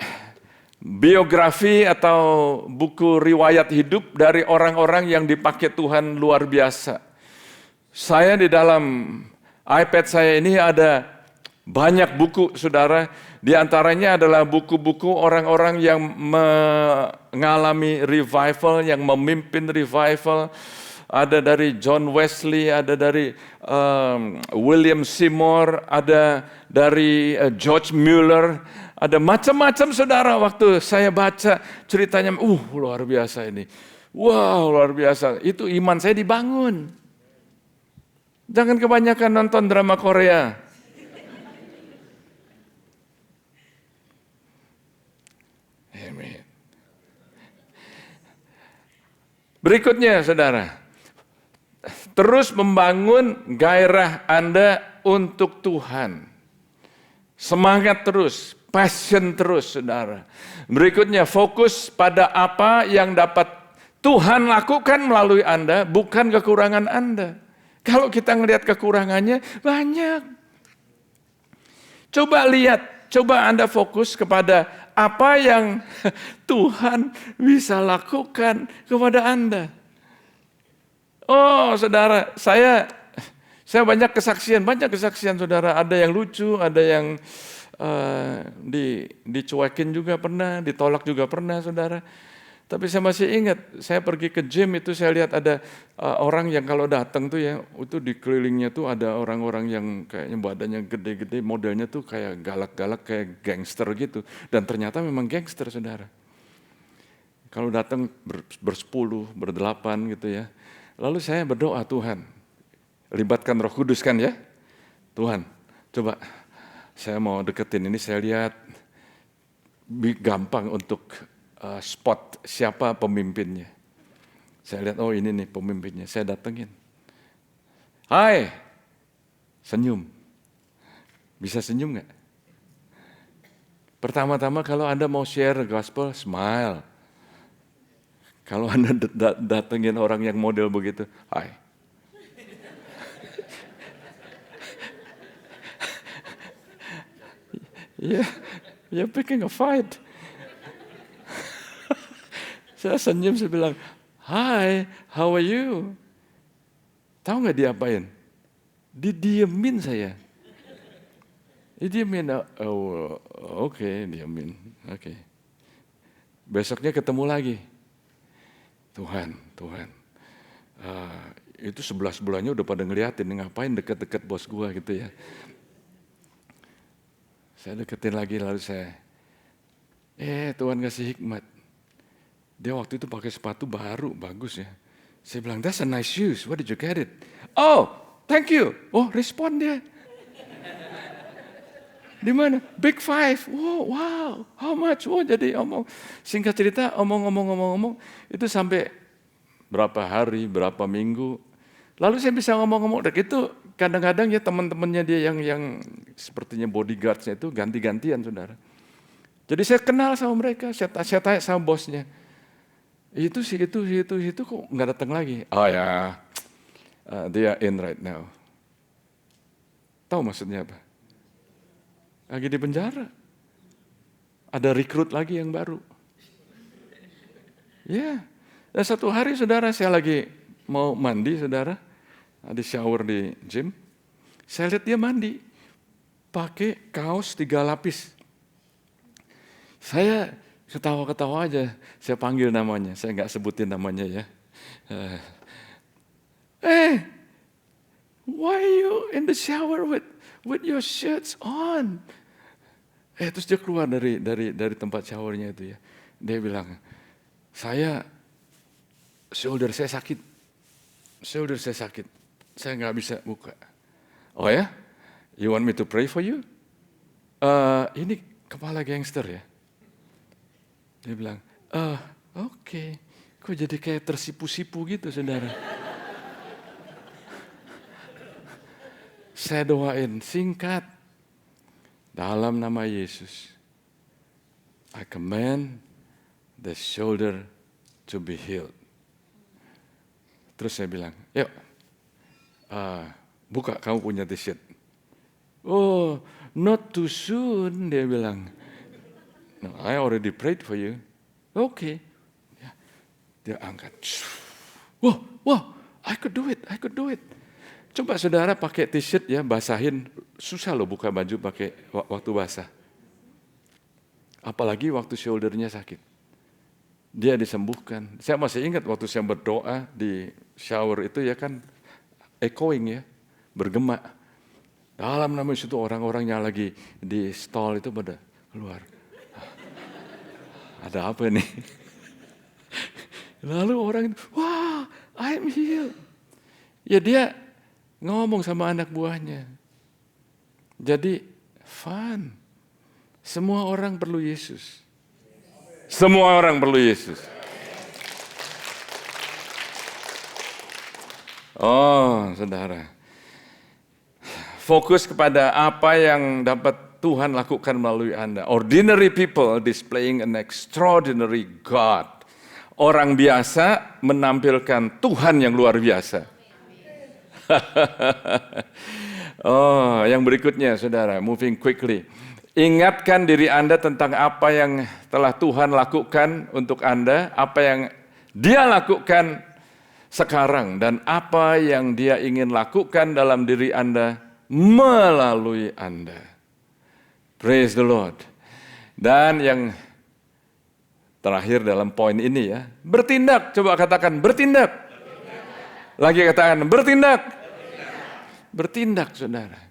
biografi atau buku riwayat hidup dari orang-orang yang dipakai Tuhan luar biasa. Saya di dalam iPad saya ini ada banyak buku, saudara. Di antaranya adalah buku-buku orang-orang yang mengalami revival, yang memimpin revival. Ada dari John Wesley, ada dari William Seymour, ada dari George Mueller. Ada macam-macam, saudara. Waktu saya baca ceritanya, luar biasa ini. Wow, luar biasa. Itu iman saya dibangun. Jangan kebanyakan nonton drama Korea. Amen. Berikutnya, saudara. Terus membangun gairah Anda untuk Tuhan. Semangat terus. Passion terus, saudara. Berikutnya, fokus pada apa yang dapat Tuhan lakukan melalui Anda, bukan kekurangan Anda. Kalau kita ngelihat kekurangannya, banyak. Coba lihat, coba Anda fokus kepada apa yang Tuhan bisa lakukan kepada Anda. Oh, saudara, saya banyak kesaksian, saudara. Ada yang lucu, ada yang dicuekin juga pernah, ditolak juga pernah, saudara. Tapi saya masih ingat, saya pergi ke gym itu saya lihat ada orang yang kalau datang tuh ya, itu di kelilingnya tuh ada orang-orang yang kayaknya badannya gede-gede, modelnya tuh kayak galak-galak, kayak gangster gitu. Dan ternyata memang gangster, saudara. Kalau datang bersepuluh, berdelapan gitu ya. Lalu saya berdoa, Tuhan, libatkan Roh Kudus kan ya. Tuhan, coba saya mau deketin ini, saya lihat gampang untuk spot siapa pemimpinnya. Saya lihat, oh ini nih pemimpinnya, saya datengin. Hai, senyum. Bisa senyum nggak? Pertama-tama kalau Anda mau share gospel, smile. Kalau Anda datengin orang yang model begitu, hai. You're picking a fight. Saya senyum, saya bilang, hi, how are you? Tahu nggak diapain? Didiemin saya. Didiemin, oke, diemin. Oke. Besoknya ketemu lagi. Tuhan. Itu 11 bulannya udah pada ngeliatin, ngapain deket-deket bos gua gitu ya. Saya deketin lagi, lalu saya, Tuhan kasih hikmat. Dia waktu itu pakai sepatu baru, bagus ya. Saya bilang, that's a nice shoes, where did you get it? Oh, thank you. Oh, respon dia. Di mana? Big Five. Wow, how much? Jadi singkat cerita, omong, itu sampai berapa hari, berapa minggu. Lalu saya bisa ngomong-ngomong, dan itu kadang-kadang ya teman-temannya dia yang sepertinya bodyguardsnya itu ganti-gantian, saudara. Jadi saya kenal sama mereka, saya tanya sama bosnya. Itu kok nggak datang lagi? Oh ya, dia in right now. Tahu maksudnya apa? Lagi di penjara. Ada rekrut lagi yang baru. Ya, dan satu hari, saudara, saya lagi mau mandi, saudara, di shower di gym. Saya lihat dia mandi, pakai kaos 3 lapis. Saya ketawa-ketawa aja, saya panggil namanya, saya nggak sebutin namanya ya. Why you in the shower with your shirts on? Terus dia keluar dari tempat showernya itu ya. Dia bilang, shoulder saya sakit, saya nggak bisa buka. Oh ya, you want me to pray for you? Ini kepala gangster ya. Dia bilang, oke. Kok jadi kayak tersipu-sipu gitu, saudara. Saya doain singkat. Dalam nama Yesus, I command the shoulder to be healed. Terus saya bilang, yuk Buka kamu punya t-shirt. Oh, not too soon, dia bilang. No, I already prayed for you. Okay. Dia angkat. Wah, I could do it. Coba saudara pakai t-shirt ya, basahin. Susah loh buka baju pakai waktu basah. Apalagi waktu shouldernya sakit. Dia disembuhkan. Saya masih ingat waktu saya berdoa di shower itu ya kan, echoing ya, bergema. Dalam nama itu orang-orang yang lagi di stall itu pada keluar. Ada apa nih? Lalu orang itu, wah, I'm healed. Ya dia ngomong sama anak buahnya. Jadi fun. Semua orang perlu Yesus. Semua orang perlu Yesus. Oh, saudara. Fokus kepada apa yang dapat Tuhan lakukan melalui Anda. Ordinary people displaying an extraordinary God. Orang biasa menampilkan Tuhan yang luar biasa. Oh, yang berikutnya saudara, moving quickly. Ingatkan diri Anda tentang apa yang telah Tuhan lakukan untuk Anda, apa yang Dia lakukan sekarang, dan apa yang Dia ingin lakukan dalam diri Anda melalui Anda. Praise the Lord. Dan yang terakhir dalam poin ini ya, bertindak. Coba katakan bertindak. Lagi katakan bertindak. Bertindak, saudara.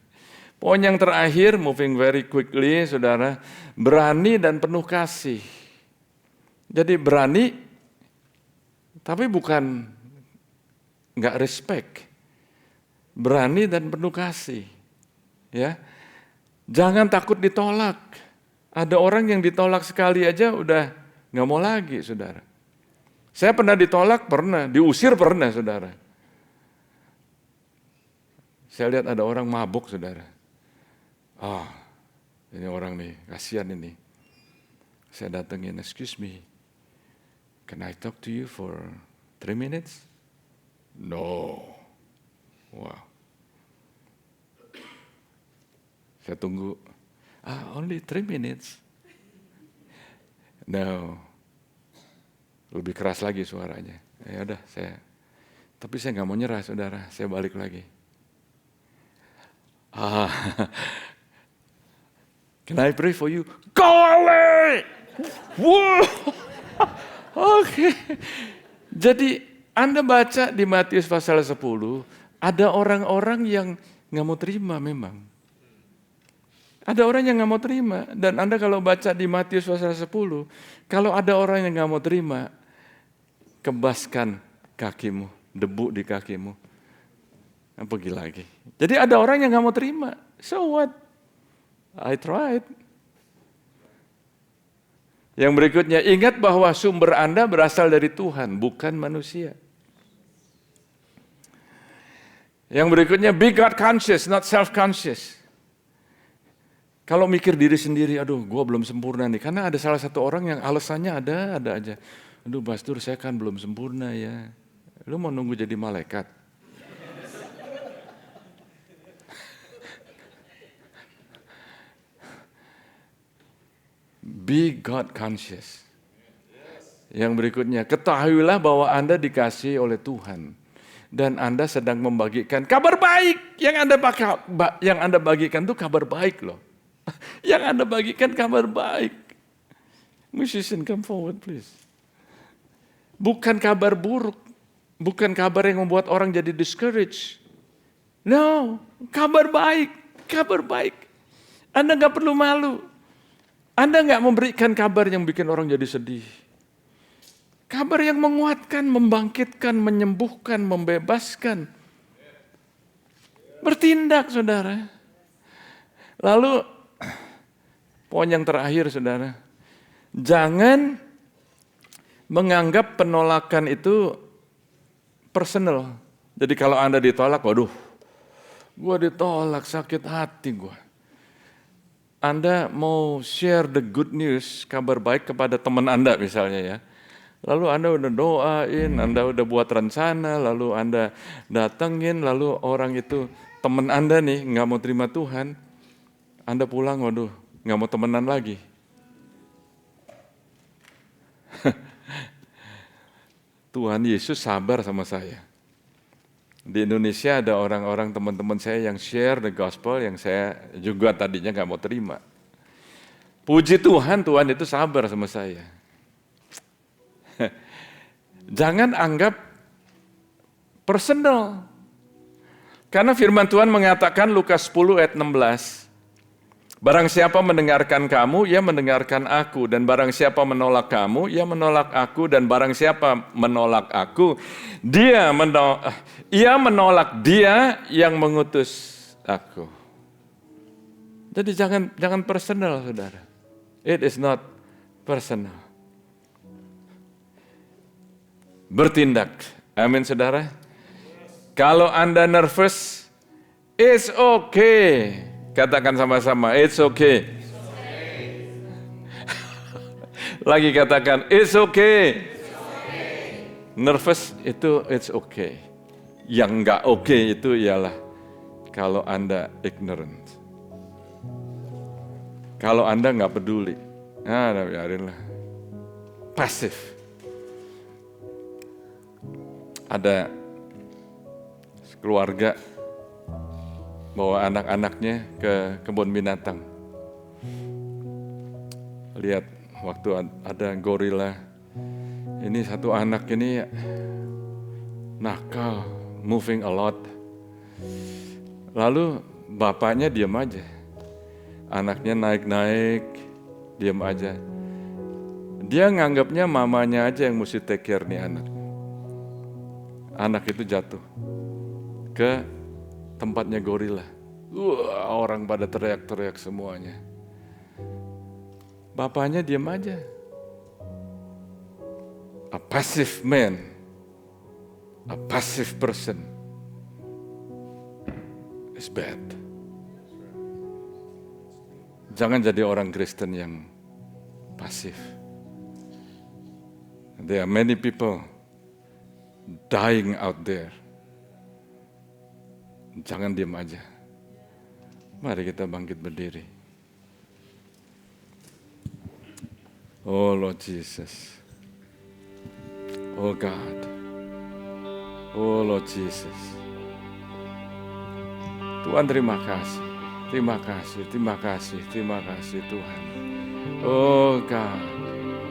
Poin yang terakhir, moving very quickly, saudara, berani dan penuh kasih. Jadi berani, tapi bukan nggak respect. Berani dan penuh kasih. Ya, jangan takut ditolak. Ada orang yang ditolak sekali aja udah nggak mau lagi, saudara. Saya pernah ditolak, pernah. Diusir pernah, saudara. Saya lihat ada orang mabuk, saudara. Ini orang nih, kasihan ini. Saya datengin, excuse me, can I talk to you for 3 minutes? No. Wow. Saya tunggu, only 3 minutes? No. Lebih keras lagi suaranya. Ya udah, tapi saya nggak mau nyerah, saudara. Saya balik lagi. Can I pray for you? Go away! Wow. Oke. Jadi Anda baca di Matius pasal 10, ada orang-orang yang nggak mau terima memang. Ada orang yang nggak mau terima. Dan Anda kalau baca di Matius pasal 10, kalau ada orang yang nggak mau terima, kebaskan kakimu, debu di kakimu. Pergi lagi. Jadi ada orang yang nggak mau terima. So what? I tried. Yang berikutnya, ingat bahwa sumber Anda berasal dari Tuhan, bukan manusia. Yang berikutnya, be God conscious, not self conscious. Kalau mikir diri sendiri, aduh, gue belum sempurna nih. Karena ada salah satu orang yang alasannya ada aja. Aduh, pastor, saya kan belum sempurna ya. Lu mau nunggu jadi malaikat? Be God conscious. Yang berikutnya, ketahuilah bahwa Anda dikasihi oleh Tuhan. Dan Anda sedang membagikan kabar baik. Yang Anda bagikan itu kabar baik loh. Yang Anda bagikan kabar baik. Musician, come forward please. Bukan kabar buruk. Bukan kabar yang membuat orang jadi discouraged. No, kabar baik. Kabar baik. Anda gak perlu malu. Anda nggak memberikan kabar yang bikin orang jadi sedih. Kabar yang menguatkan, membangkitkan, menyembuhkan, membebaskan. Bertindak, saudara. Lalu, poin yang terakhir, saudara. Jangan menganggap penolakan itu personal. Jadi kalau Anda ditolak, waduh, gue ditolak, sakit hati gue. Anda mau share the good news, kabar baik kepada teman Anda misalnya ya. Lalu Anda udah doain, Anda udah buat rencana, lalu Anda datengin, lalu orang itu teman Anda nih nggak mau terima Tuhan, Anda pulang, waduh, nggak mau temenan lagi. Tuhan Yesus sabar sama saya. Di Indonesia ada orang-orang teman-teman saya yang share the gospel yang saya juga tadinya nggak mau terima. Puji Tuhan, Tuhan itu sabar sama saya. Jangan anggap personal. Karena firman Tuhan mengatakan Lukas 10 ayat 16. Barang siapa mendengarkan kamu, ia mendengarkan aku. Dan barang siapa menolak kamu, ia menolak aku. Dan barang siapa menolak aku, ia menolak dia yang mengutus aku. Jadi jangan personal, saudara. It is not personal. Bertindak. Amin, saudara. Kalau Anda nervous, it's okay. Katakan sama-sama, it's okay. Lagi katakan, it's okay. Nervous itu it's okay. Yang nggak okay itu ialah kalau Anda ignorant. Kalau Anda nggak peduli, biarinlah. Pasif. Ada keluarga bawa anak-anaknya ke kebun binatang. Lihat waktu ada gorila. Ini satu anak ini nakal, moving a lot. Lalu bapaknya diam aja. Anaknya naik-naik, diam aja. Dia nganggapnya mamanya aja yang mesti take care nih anak. Anak itu jatuh ke tempatnya gorila. Orang pada teriak-teriak semuanya. Bapaknya diam aja. A passive man, a passive person is bad. Jangan jadi orang Kristen yang pasif. There are many people dying out there. Jangan diam aja. Mari kita bangkit berdiri. Oh Lord Jesus. Oh God. Oh Lord Jesus. Tuhan terima kasih. Terima kasih, terima kasih, terima kasih Tuhan. Oh God,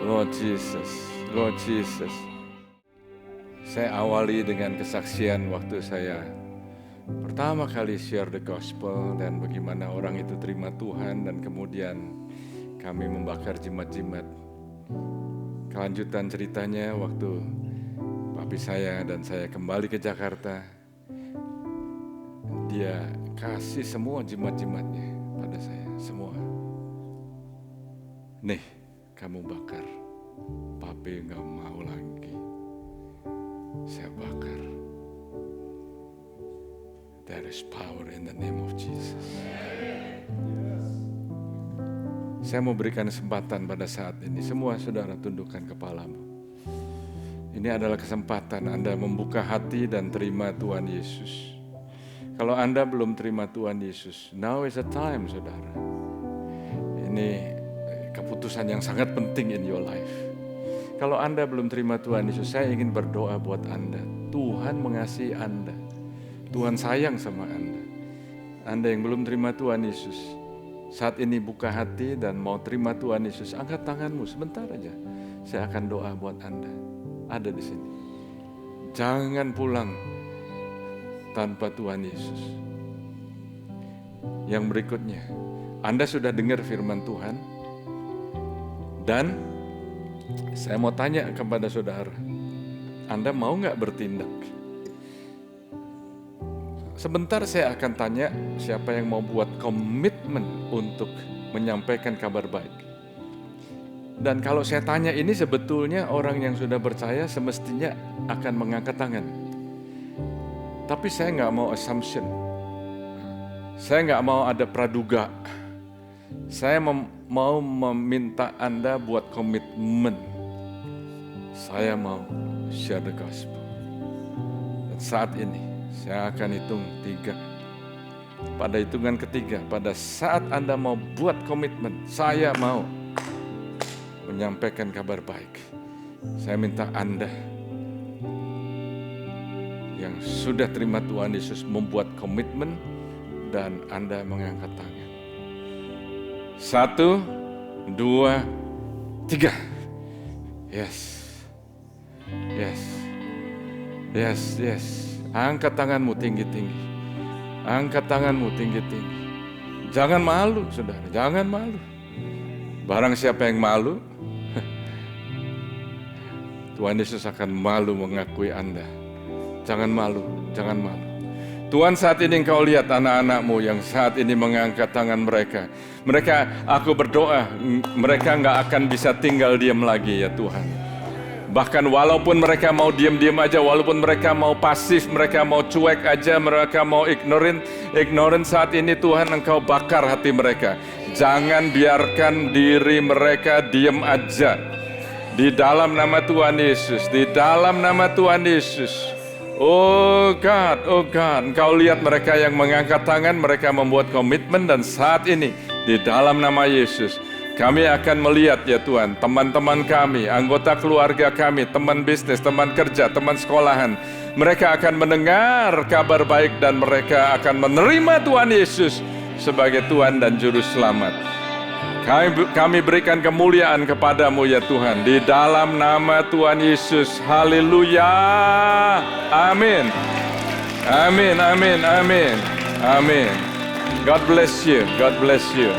Lord Jesus, Lord Jesus. Saya awali dengan kesaksian waktu saya pertama kali share the gospel dan bagaimana orang itu terima Tuhan dan kemudian kami membakar jimat-jimat. Kelanjutan ceritanya waktu papi saya dan saya kembali ke Jakarta, dia kasih semua jimat-jimatnya pada saya, semua. Nih, kamu bakar. Papi gak mau lagi. Saya bakar. There is power in the name of Jesus. Saya mau berikan kesempatan pada saat ini. Semua saudara tundukkan kepalamu. Ini adalah kesempatan Anda membuka hati dan terima Tuhan Yesus. Kalau Anda belum terima Tuhan Yesus, now is the time, saudara. Ini keputusan yang sangat penting in your life. Kalau Anda belum terima Tuhan Yesus, saya ingin berdoa buat Anda. Tuhan mengasihi Anda. Tuhan sayang sama Anda. Anda yang belum terima Tuhan Yesus, saat ini buka hati dan mau terima Tuhan Yesus, angkat tanganmu sebentar aja. Saya akan doa buat Anda. Ada di sini. Jangan pulang tanpa Tuhan Yesus. Yang berikutnya, Anda sudah dengar firman Tuhan, dan saya mau tanya kepada saudara, Anda mau nggak bertindak? Sebentar saya akan tanya siapa yang mau buat komitmen untuk menyampaikan kabar baik. Dan kalau saya tanya ini sebetulnya orang yang sudah percaya semestinya akan mengangkat tangan. Tapi saya nggak mau assumption, saya nggak mau ada praduga. Saya mau meminta Anda buat komitmen. Saya mau share the gospel. Dan saat ini saya akan hitung 3. Pada hitungan ketiga, pada saat Anda mau buat komitmen, saya mau menyampaikan kabar baik. Saya minta Anda yang sudah terima Tuhan Yesus membuat komitmen dan Anda mengangkat tangan. 1, 2, 3. Yes. Yes. Yes, yes. Angkat tanganmu tinggi-tinggi. Angkat tanganmu tinggi-tinggi. Jangan malu, saudara. Jangan malu. Barang siapa yang malu, Tuhan Yesus akan malu mengakui Anda. Jangan malu, jangan malu. Tuhan, saat ini Engkau lihat anak-anakmu yang saat ini mengangkat tangan mereka. Mereka, aku berdoa, mereka nggak akan bisa tinggal diam lagi ya Tuhan. Bahkan walaupun mereka mau diam-diam aja, walaupun mereka mau pasif, mereka mau cuek aja, mereka mau ignorant saat ini Tuhan Engkau bakar hati mereka. Jangan biarkan diri mereka diam aja. Di dalam nama Tuhan Yesus, di dalam nama Tuhan Yesus. Oh God, Engkau lihat mereka yang mengangkat tangan, mereka membuat komitmen dan saat ini di dalam nama Yesus. Kami akan melihat ya Tuhan, teman-teman kami, anggota keluarga kami, teman bisnis, teman kerja, teman sekolahan. Mereka akan mendengar kabar baik dan mereka akan menerima Tuhan Yesus sebagai Tuhan dan Juru Selamat. Kami berikan kemuliaan kepadamu ya Tuhan, di dalam nama Tuhan Yesus. Haleluya. Amin. Amin, amin, amin. Amin. God bless you. God bless you.